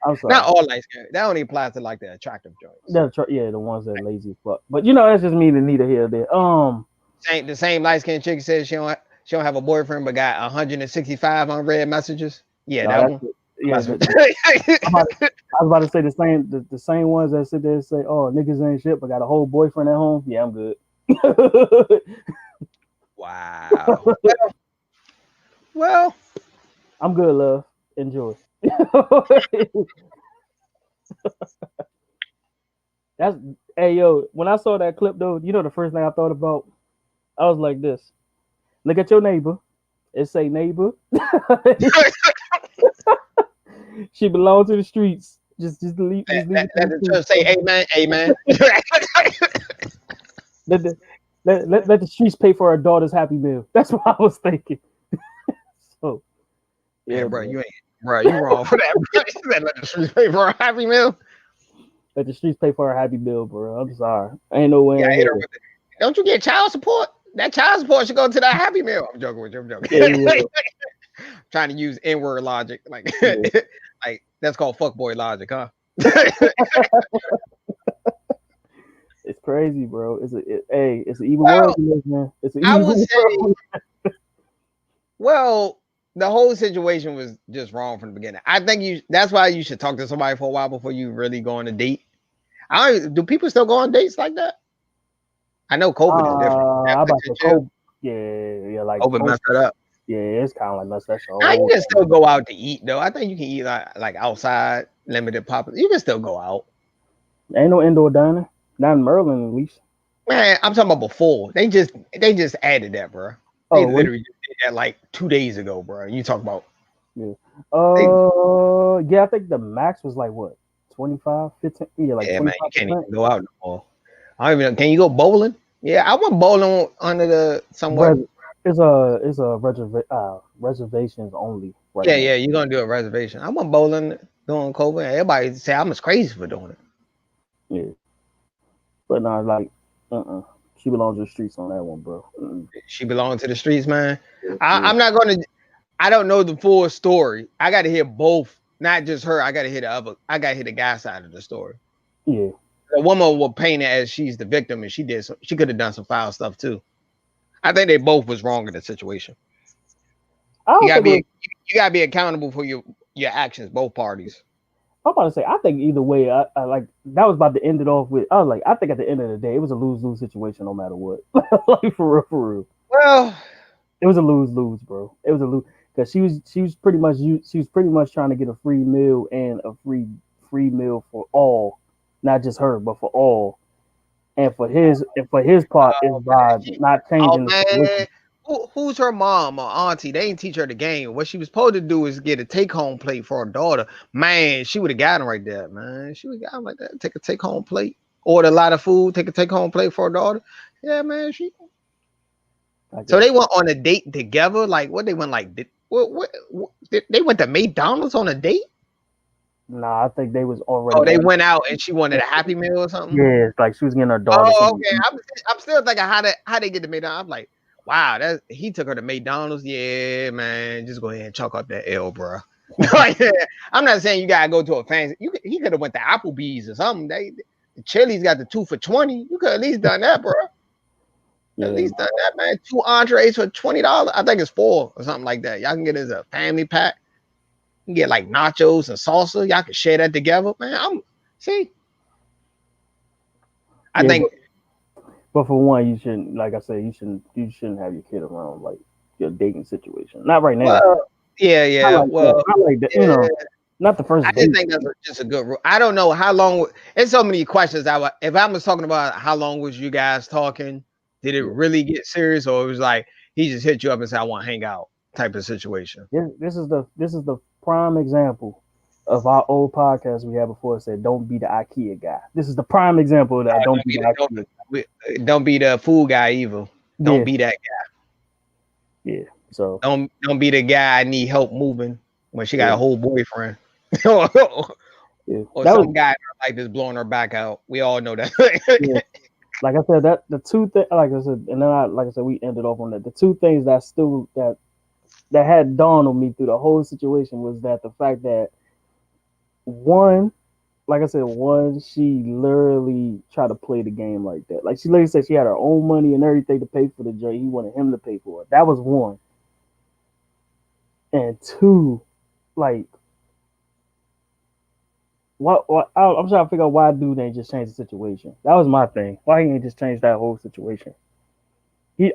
I'm sorry. Not all light skinned. That only applies to like the attractive joints. Yeah, the ones that are lazy as fuck. But you know, that's just me. Neither here nor there. The same light skinned chick says she don't have a boyfriend but got 165 unread messages. Yeah, that one. Yeah, I was about to say the same ones that sit there and say, "Oh, niggas ain't shit," but got a whole boyfriend at home. Yeah, I'm good. Wow. Well, I'm good, love. Enjoy. That's hey yo. When I saw that clip though, you know the first thing I thought about, I was like this. Look at your neighbor. It say neighbor. She belongs to the streets. Just leave. Let the church say amen, amen. let the streets pay for her daughter's happy meal. That's what I was thinking. So, yeah, bro, you wrong for that. Let the streets pay for a happy meal. Let the streets pay for her happy meal, bro. I'm sorry. Ain't no way. Yeah, don't you get child support? That child support should go to that happy meal. I'm joking with you. I'm joking. Yeah. Trying to use N-word logic, like, like that's called fuckboy logic, huh? It's crazy, bro. It's an evil world, man. It's an evil world. Well, the whole situation was just wrong from the beginning. I think that's why you should talk to somebody for a while before you really go on a date. Do people still go on dates like that? I know COVID is different. How about the COVID? Yeah, like COVID messed that up. Yeah, it's kind of like messed that Now you can still go out to eat though. I think you can eat like outside, limited pop. You can still go out. Ain't no indoor dining, not in Maryland at least. Man, I'm talking about before. They just added that, bro. They literally just did that like 2 days ago, bro. You talk about. Yeah. Yeah, I think the max was like what, 25, 15. Yeah, like 25%. Man, you can't even go out no more. I don't even know. Can you go bowling? Yeah, I went bowling under the somewhere. It's a reservations only. Right now. You're gonna do a reservation. I went bowling during COVID. Everybody say I'm as crazy for doing it. Yeah, but no, like, she belongs to the streets on that one, bro. She belongs to the streets, man. Yeah. I'm not gonna. I don't know the full story. I got to hear both, not just her. I got to hear the other. I got to hear the guy side of the story. Yeah. The woman will paint it as she's the victim, and she could have done some foul stuff too. I think they both was wrong in the situation. You gotta be accountable for your actions, both parties. I'm about to say, I think either way, I like that was about to end it off with. I was like, I think at the end of the day, it was a lose-lose situation, no matter what. Like for real. Well, it was a lose-lose, bro. It was a lose because she was pretty much trying to get a free meal and a free meal for all. Not just her, but for all, and for his part is by not changing. Who's her mom or auntie? They didn't teach her the game. What she was supposed to do is get a take-home plate for her daughter. Man, she would have gotten right there, man. She would have gotten like that. Take a take-home plate, order a lot of food, take a take-home plate for her daughter. Yeah, man. So they went on a date together. Like what they went like? What they went to McDonald's on a date? Nah, I think they was already. Oh, they went out and she wanted a Happy Meal or something. Yeah, like she was getting her daughter. Oh, okay. I'm still thinking how they get to McDonald's. I'm like, wow, he took her to McDonald's. Yeah, man, just go ahead and chalk up that L, bro. I'm not saying you gotta go to a fancy. He could have went to Applebee's or something. The Chili's got the 2 for $20. You could at least done that, bro. At least that man. 2 entrees for $20. I think it's 4 or something like that. Y'all can get it as a family pack. You can get like nachos and salsa. Y'all can share that together, man. I think. But for one, you shouldn't. Like I said, you shouldn't have your kid around like your dating situation. Not right now. Well, yeah. I like that. Yeah. You know, not the first. I just think that's just a good rule. I don't know how long. It's so many questions. If I was talking about how long was you guys talking, did it really get serious, or it was like he just hit you up and said, "I want to hang out" type of situation? This is the prime example of our old podcast we had before. It said, "Don't be the IKEA guy." This is the prime example of that. Don't be the IKEA. Don't be the fool guy either. Don't be that guy. Yeah. So don't be the guy I need help moving when she got a whole boyfriend. Or some guy in her life is blowing her back out. We all know that. Like I said, that the two things, like I said, and then we ended off on that. The two things that had dawned on me through the whole situation was that the fact that one, she literally tried to play the game like that. Like she literally said she had her own money and everything to pay for the joint. He wanted him to pay for it. That was one. And two, like, I'm trying to figure out why dude ain't just change the situation. That was my thing. Why he ain't just change that whole situation?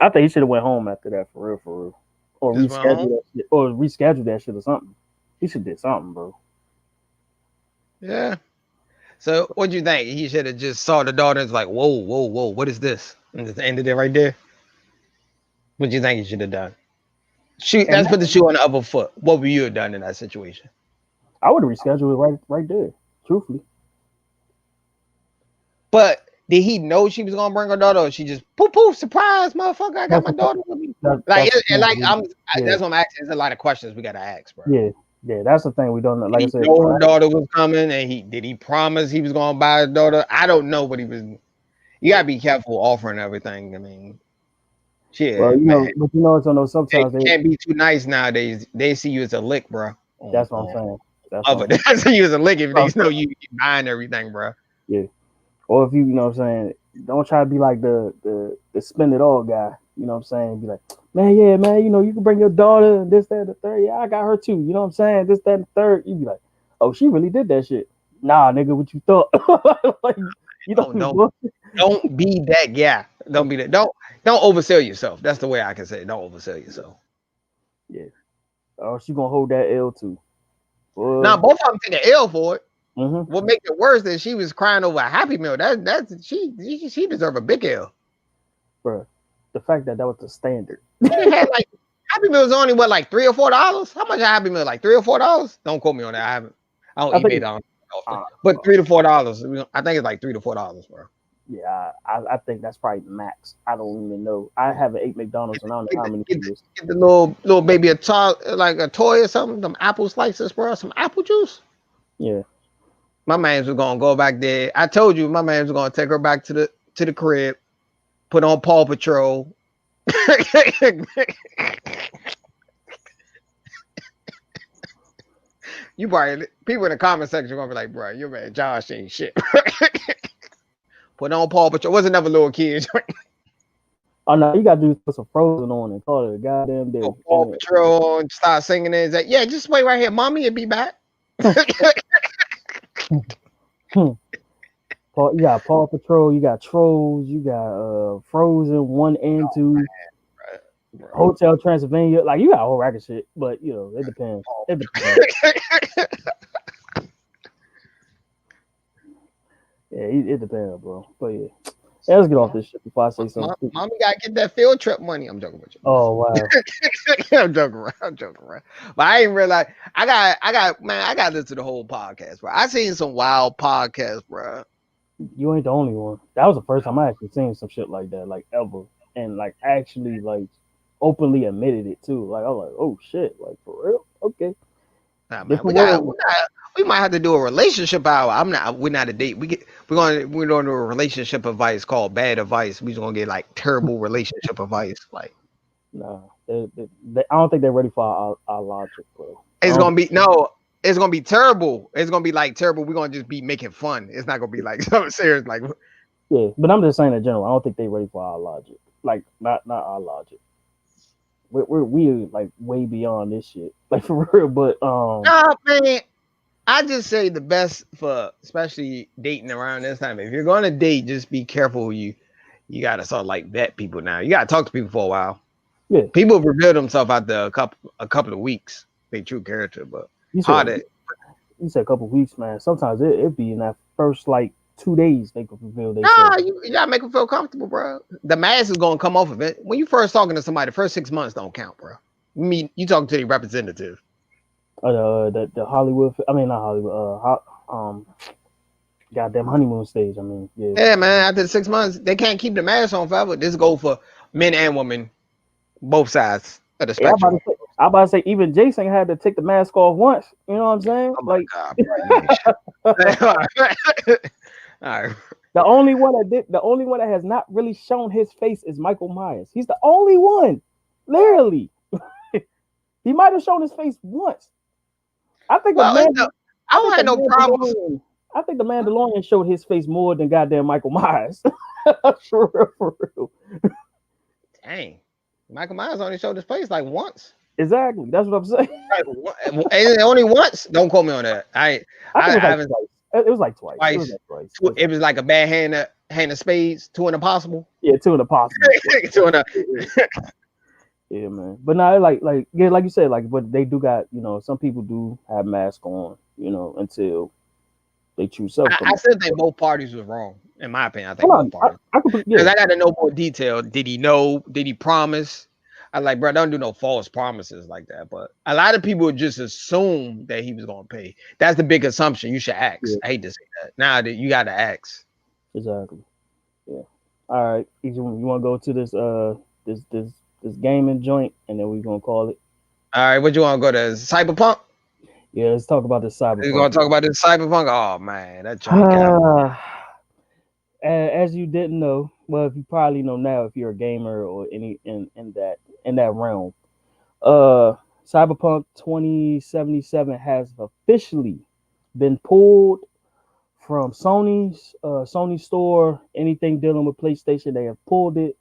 I think he should have went home after that for real, or reschedule that shit or something. He should did something, bro. Yeah. So what do you think? He should have just saw the daughter and was like, whoa, what is this? And just ended it right there. What do you think he should have done? Let's put the shoe on the other foot. What would you have done in that situation? I would have rescheduled it right there, truthfully. But did he know she was gonna bring her daughter, or she just poof, surprise, motherfucker, I got my daughter with me? That's what I'm asking. There's a lot of questions we gotta ask, bro. Yeah, that's the thing we don't know. Like I said, her daughter was coming, and did he promise he was gonna buy his daughter? I don't know what he was. You gotta be careful offering everything. I mean, shit. Well, it's on those sometimes they can't be too nice nowadays. They see you as a lick, bro. That's what I'm saying. They see you as a lick if they know you buying everything, bro. Yeah. Or if you know what I'm saying, don't try to be like the spend it all guy. You know what I'm saying? Be like, man, you can bring your daughter and this, that, and the third. Yeah, I got her too. You know what I'm saying? This, that, and the third. You be like, oh, she really did that shit. Nah, nigga, what you thought? Like, don't be that guy. Don't be that. Don't oversell yourself. That's the way I can say it. Don't oversell yourself. Yeah. Oh, she gonna hold that L too. Now both of them take an L for it. Mm-hmm. What makes it worse is she was crying over a Happy Meal. She deserve a big L. Bro, the fact that was the standard. She had like Happy Meal was only what, like $3 or $4? How much a Happy Meal? Like $3 or $4? Don't quote me on that. I don't eat it on often. But $3 to $4. I think it's like $3 to $4, bro. Yeah, I think that's probably the max. I don't even know. I haven't ate McDonald's and I don't know how many years. Get the little baby like a toy or something. Some apple slices, bro. Some apple juice. Yeah. My man was gonna go back there. I told you my man was gonna take her back to the crib, put on Paw Patrol. You probably people in the comment section are gonna be like, bro, your man Josh ain't shit. Put on Paw Patrol. Wasn't never little kids. Oh no, you gotta put some Frozen on and call it a goddamn day. Paw Patrol and start singing it. Like, yeah, just wait right here, mommy, will be back. You got Paw Patrol, you got Trolls, you got Frozen 1 and 2, bro. Hotel Transylvania. Like you got a whole rack of shit, but it depends. Yeah, it depends, bro. But yeah. Let's get off this shit before I say something. Mommy gotta get that field trip money. I'm joking with you. Oh wow. I'm joking around. But I ain't realize I got to listen to the whole podcast, bro. I seen some wild podcasts, bro. You ain't the only one. That was the first time I actually seen some shit like that, like ever. And like actually like openly admitted it too. Like I was like, oh shit, like for real? Okay. Nah, man, we might have to do a relationship hour. We're not a date. We're going to do a relationship advice called bad advice. We're just gonna get like terrible relationship advice. Like, nah, I don't think they're ready for our logic, bro. It's gonna be terrible. It's gonna be like terrible. We're gonna just be making fun. It's not gonna be like something serious. Like, yeah, but I'm just saying in general. I don't think they're ready for our logic. like not our logic. We like way beyond this shit, like for real. But Nah, man. I just say the best for especially dating around this time. If you're going to date, just be careful who you got to sort of like vet people now. You got to talk to people for a while. yeah, People reveal themselves after a couple of weeks, their true character, but you hard said to, you said a couple weeks, man. Sometimes it be in that first like 2 days they could reveal themselves. nah, you gotta make them feel comfortable, bro. The mask is gonna come off of it. When you first talking to somebody, the first 6 months don't count, bro. I mean, you talking to the representative. The Hollywood. I mean, not Hollywood. Goddamn honeymoon stage. I mean, yeah. Yeah, man. After the 6 months, they can't keep the mask on forever. This go for men and women, both sides of the Yeah, spectrum. I about to say even Jason had to take the mask off once. You know what I'm saying? Oh my Like god, bro. You ain't shit. All right. the only one that has not really shown his face is Michael Myers. He's the only one, literally. He might have shown his face once. I think Well, the no, I don't have no problems. I think the Mandalorian showed his face more than goddamn Michael Myers. For real. Dang. Michael Myers only showed his face like once. Exactly. That's what I'm saying. And only once. Don't quote me on that. I haven't. It was like twice. Twice. It was like a bad hand of spades, two and a possible. Yeah, two and a possible. Two and a. Yeah, man. But now, like you said, like, but they do got, some people do have masks on, until they choose something. I still think both parties was wrong, in my opinion. I think both parties. Because I got to know more detail. Did he know? Did he promise? I like, bro, don't do no false promises like that. But a lot of people just assume that he was going to pay. That's the big assumption. You should ask. Yeah. I hate to say that. Now that you got to ask. Exactly. Yeah. All right. You want to go to this gaming joint, and then we're gonna call it. All right, what you want to go to? Cyberpunk? Yeah, let's talk about this Cyberpunk. We're gonna talk about this Cyberpunk. Oh man, that joint. As you didn't know, well, if you probably know now, if you're a gamer or any in that realm, Cyberpunk 2077 has officially been pulled from Sony's Sony store. Anything dealing with PlayStation, they have pulled it.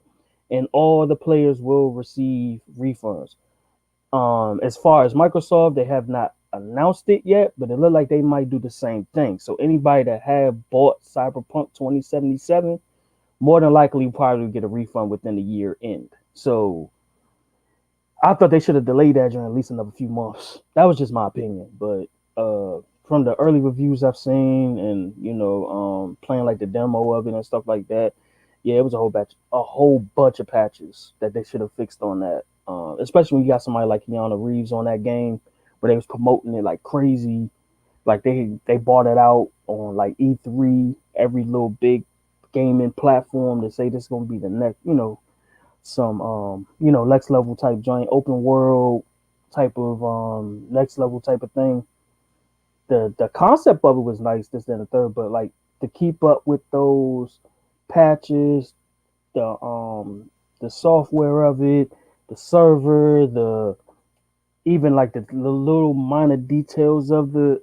And all the players will receive refunds. As far as Microsoft, they have not announced it yet, but it looks like they might do the same thing. So anybody that have bought Cyberpunk 2077, more than likely probably get a refund within the year end. So I thought they should have delayed that during at least another few months. That was just my opinion. But from the early reviews I've seen and, playing like the demo of it and stuff like that, yeah, it was a whole bunch of patches that they should have fixed on that. Especially when you got somebody like Keanu Reeves on that game, where they was promoting it like crazy. Like they bought it out on like E3, every little big gaming platform to say this is gonna be the next, some next level type joint, open world type of next level type of thing. The concept of it was nice, this, then, the third, but like to keep up with those patches, the software of it, the server, even like the little minor details of the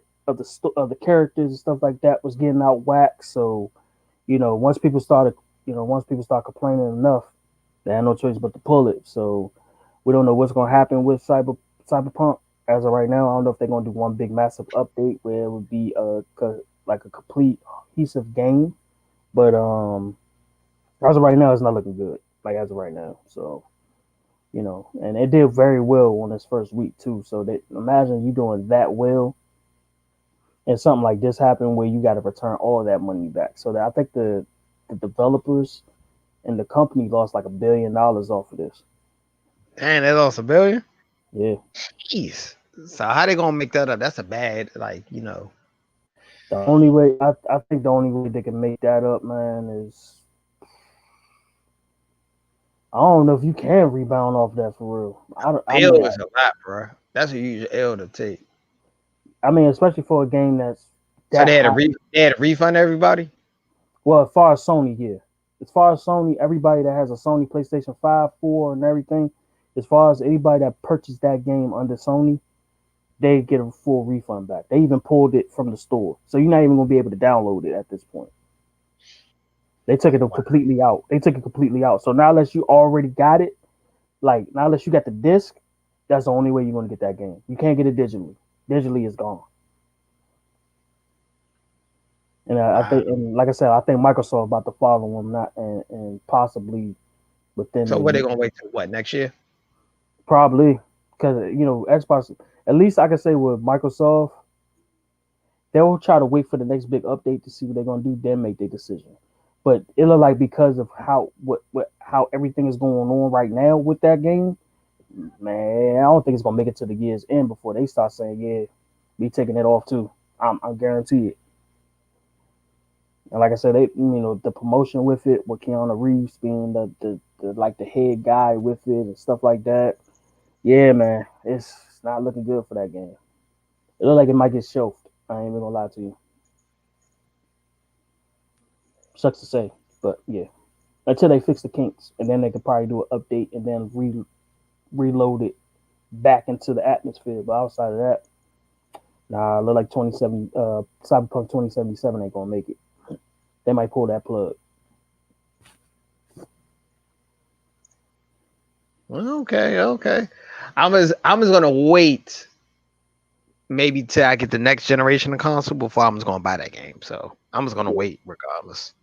characters and stuff like that was getting out whack. So, once people start complaining enough, they had no choice but to pull it. So we don't know what's gonna happen with Cyberpunk as of right now. I don't know if they're gonna do one big massive update where it would be a complete cohesive game. But as of right now, it's not looking good. Like as of right now, so and it did very well on its first week too. So imagine you doing that well, and something like this happened where you got to return all that money back. So I think the developers and the company lost like $1 billion off of this. Dang, they lost $1 billion. Yeah. Jeez. So how they gonna make that up? That's a bad, The only way I think the only way they can make that up, man, is I don't know if you can rebound off that for real. L is a lot, bro. That's a huge L to take. I mean, especially for a game that's so they had to refund everybody. Well, as far as Sony, yeah. As far as Sony, everybody that has a Sony PlayStation 5, 4, and everything, as far as anybody that purchased that game under Sony, they get a full refund back. They even pulled it from the store, so you're not even gonna be able to download it at this point. They took it completely out. They took it completely out. So now, unless you already got it, like now, unless you got the disc, that's the only way you're gonna get that game. You can't get it digitally. Digitally is gone. And I Wow. think, and like I said, I think Microsoft about to follow them, not and possibly within So a what they year, gonna wait till what next year? probably because Xbox. At least I can say with Microsoft, they'll try to wait for the next big update to see what they're gonna do, then make their decision. But it look like because of how everything is going on right now with that game, man, I don't think it's gonna make it to the year's end before they start saying, yeah, we taking it off too. I'm guaranteed. And like I said, the promotion with it, with Keanu Reeves being the like the head guy with it and stuff like that. Yeah, man, it's not looking good for that game. It look like it might get shelved. I ain't even gonna lie to you. Sucks to say, but yeah. Until they fix the kinks, and then they could probably do an update and then reload it back into the atmosphere. But outside of that, nah, look like 27 Cyberpunk 2077 ain't gonna make it. They might pull that plug. Okay. I'm just gonna wait maybe till I get the next generation of console before I'm just gonna buy that game. So I'm just gonna wait regardless.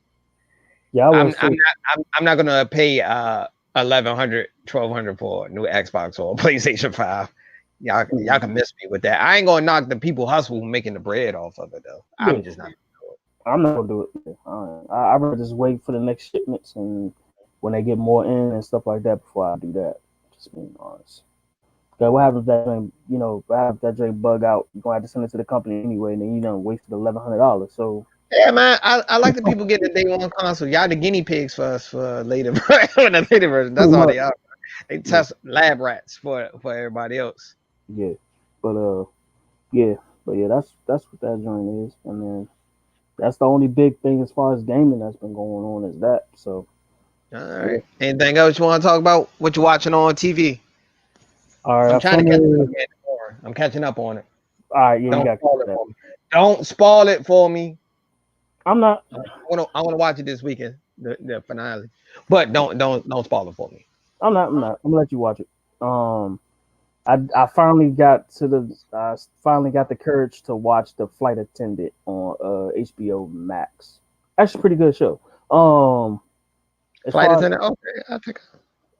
Yeah, I was. I'm not gonna pay 1100 1200 for a new Xbox or PlayStation 5. Y'all can miss me with that. I ain't gonna knock the people hustle making the bread off of it though. I'm just not. I'm not gonna do it. I rather just wait for the next shipments and when they get more in and stuff like that before I do that. Just being honest. Cause what happens if that drink, what happens if that drink bug out? You're gonna have to send it to the company anyway, and then wasted $1,100. So Yeah, man. I like the people getting the day one console. Y'all the guinea pigs for us for later for the later version. That's all they are. They test lab rats for everybody else. Yeah, but yeah, that's what that joint is, and then that's the only big thing as far as gaming that's been going on is that. So, all right. Anything else you want to talk about? What you watching on TV? all right, I'm trying to catch up again. I'm catching up on it. All right, yeah, Don't you got spoil it for me. Don't spoil it for me. I'm not. I want to watch it this weekend, the finale, but don't spoil it for me. I'm not. I'm gonna let you watch it. I finally got the courage to watch The Flight Attendant on HBO Max. Actually, pretty good show. Flight Attendant. Okay, I think.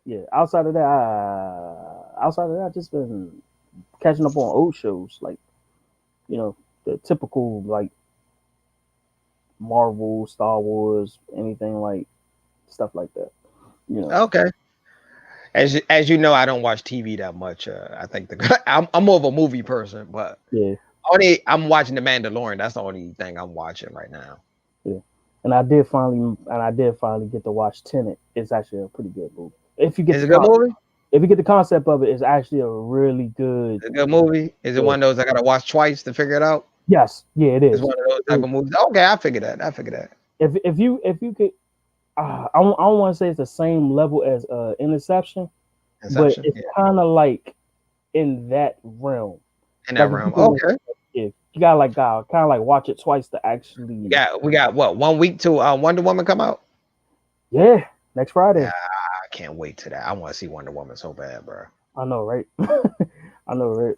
Yeah. Outside of that, I just been catching up on old shows like the typical like Marvel, Star Wars, anything like stuff like that. Okay. As you know, I don't watch TV that much. I think I'm more of a movie person, but yeah, I'm watching The Mandalorian. That's the only thing I'm watching right now. Yeah, and I did finally get to watch Tenet. It's actually a pretty good movie. If you get Is it a good movie? If you get the concept of it, it's actually a really good. It's a good movie. Is it one of those I gotta watch twice to figure it out? Yes, yeah, it is. It's one of those type of movies. Okay, I figured that. If you could, I don't want to say it's the same level as Interception, but it's kind of like in that realm. In that realm, okay. Yeah, you gotta kind of like watch it twice to actually. Yeah, we got what 1 week to Wonder Woman come out. Yeah, next Friday. Yeah, I can't wait to that. I want to see Wonder Woman so bad, bro. I know, right? I know, right?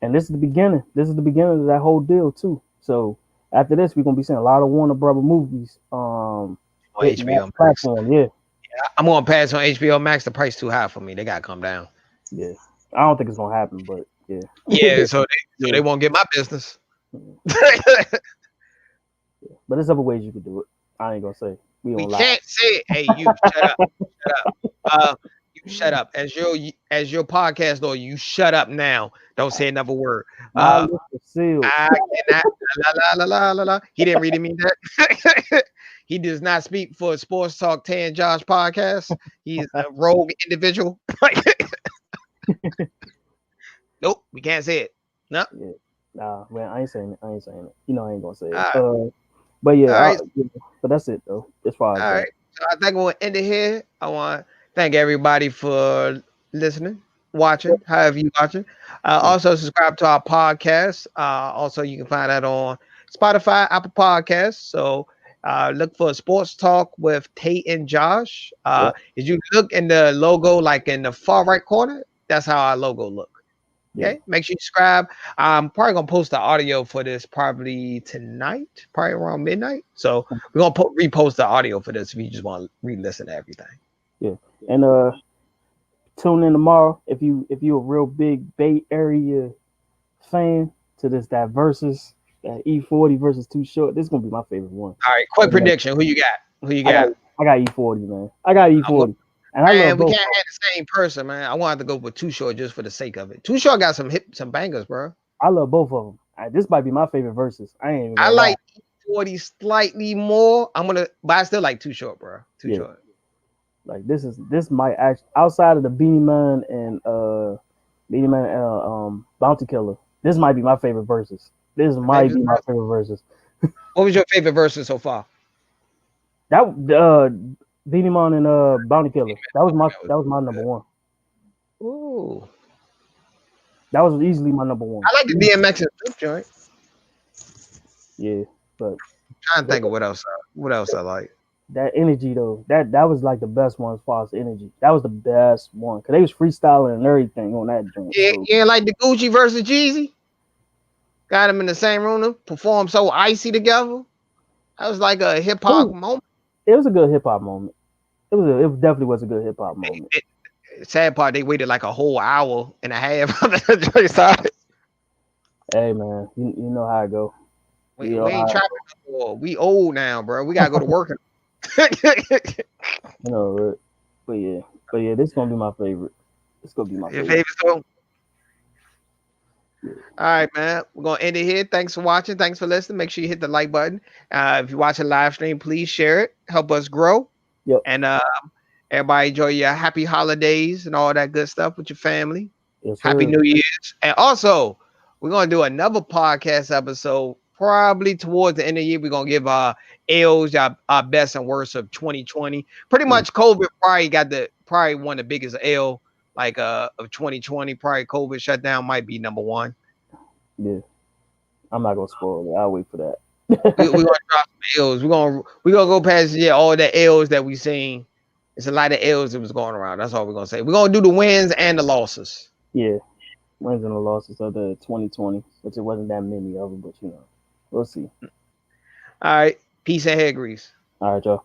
And this is the beginning. This is the beginning of that whole deal too. So after this, we're gonna be seeing a lot of Warner Brother movies. On HBO Max. Platform, yeah. I'm gonna pass on HBO Max. The price too high for me. They gotta come down. Yeah, I don't think it's gonna happen, but yeah. Yeah, so they won't get my business. But there's other ways you could do it. I ain't gonna say. We can't say it. Hey, you shut up. You shut up. As your podcast lawyer, you shut up now. Don't say another word. I cannot. La. He didn't really mean that. He does not speak for Sports Talk Tay and Josh podcast. He's a rogue individual. Nope, we can't say it. No. Yeah. Nah, man, I ain't saying it. I ain't gonna say it. But yeah, but that's it though. As far as all right. So I think we'll end it here. I want to thank everybody for listening, watching, however you watching. Also subscribe to our podcast. Also, you can find that on Spotify, Apple Podcasts. So Look for Sports Talk with Tate and Josh. Yeah. If you look in the logo, like in the far right corner, that's how our logo look. Yeah. Okay, make sure you subscribe. I'm probably gonna post the audio for this probably tonight, probably around midnight. So we're gonna repost the audio for this if you just want to re-listen to everything. Yeah. And tune in tomorrow if you a real big Bay Area fan to that versus that E40 versus Too Short. This is gonna be my favorite one. All right, quick prediction. Who you got? Who you got? I got E40, man. I got E40. And I love we both. can't have the same person, man. I wanted to go with Too Short just for the sake of it. Too Short got some bangers, bro. I love both of them. This might be my favorite verses. I like E40 slightly more. But I still like Too Short, bro. Too Short. Like this might actually, outside of the Beanie Man and Bounty Killer, this might be my favorite verses. This might be my favorite verses. What was your favorite verses so far? That Beanie Man and Bounty Killer. That was my number one. Ooh. That was easily my number one. I like the DMX and Snoop joint. Yeah, but I'm trying to think of what else I like. That energy though, that was like the best one as far as energy. That was the best one because they was freestyling and everything on that joint. Yeah, yeah, like the Gucci versus Jeezy. Got them in the same room, performed so icy together. That was like a hip hop moment. It was a good hip hop moment. It definitely was a good hip hop moment. Sad part, they waited like a whole hour and a half on the joint started. Hey man, you know how it go. We ain't trapping no more. We old now, bro. We gotta go to work. You know, but yeah, this is gonna be my favorite. It's gonna be my favorite. Your favorite song? Yeah. All right, man. We're gonna end it here. Thanks for watching. Thanks for listening. Make sure you hit the like button. If you watch a live stream, please share it. Help us grow. Yep. And everybody enjoy your happy holidays and all that good stuff with your family. Yes, happy New Year's. And also, we're gonna do another podcast episode probably towards the end of the year. We're gonna give our L's, our best and worst of 2020. Pretty much COVID probably one of the biggest L of 2020. Probably COVID shutdown might be number one. Yeah. I'm not gonna spoil it. I'll wait for that. We're gonna drop some L's. We're gonna go past all the L's that we seen. It's a lot of L's that was going around. That's all we're gonna say. We're gonna do the wins and the losses. Yeah. Wins and the losses of the 2020, which it wasn't that many of them, but we'll see. All right. Peace and hair grease. All right, y'all.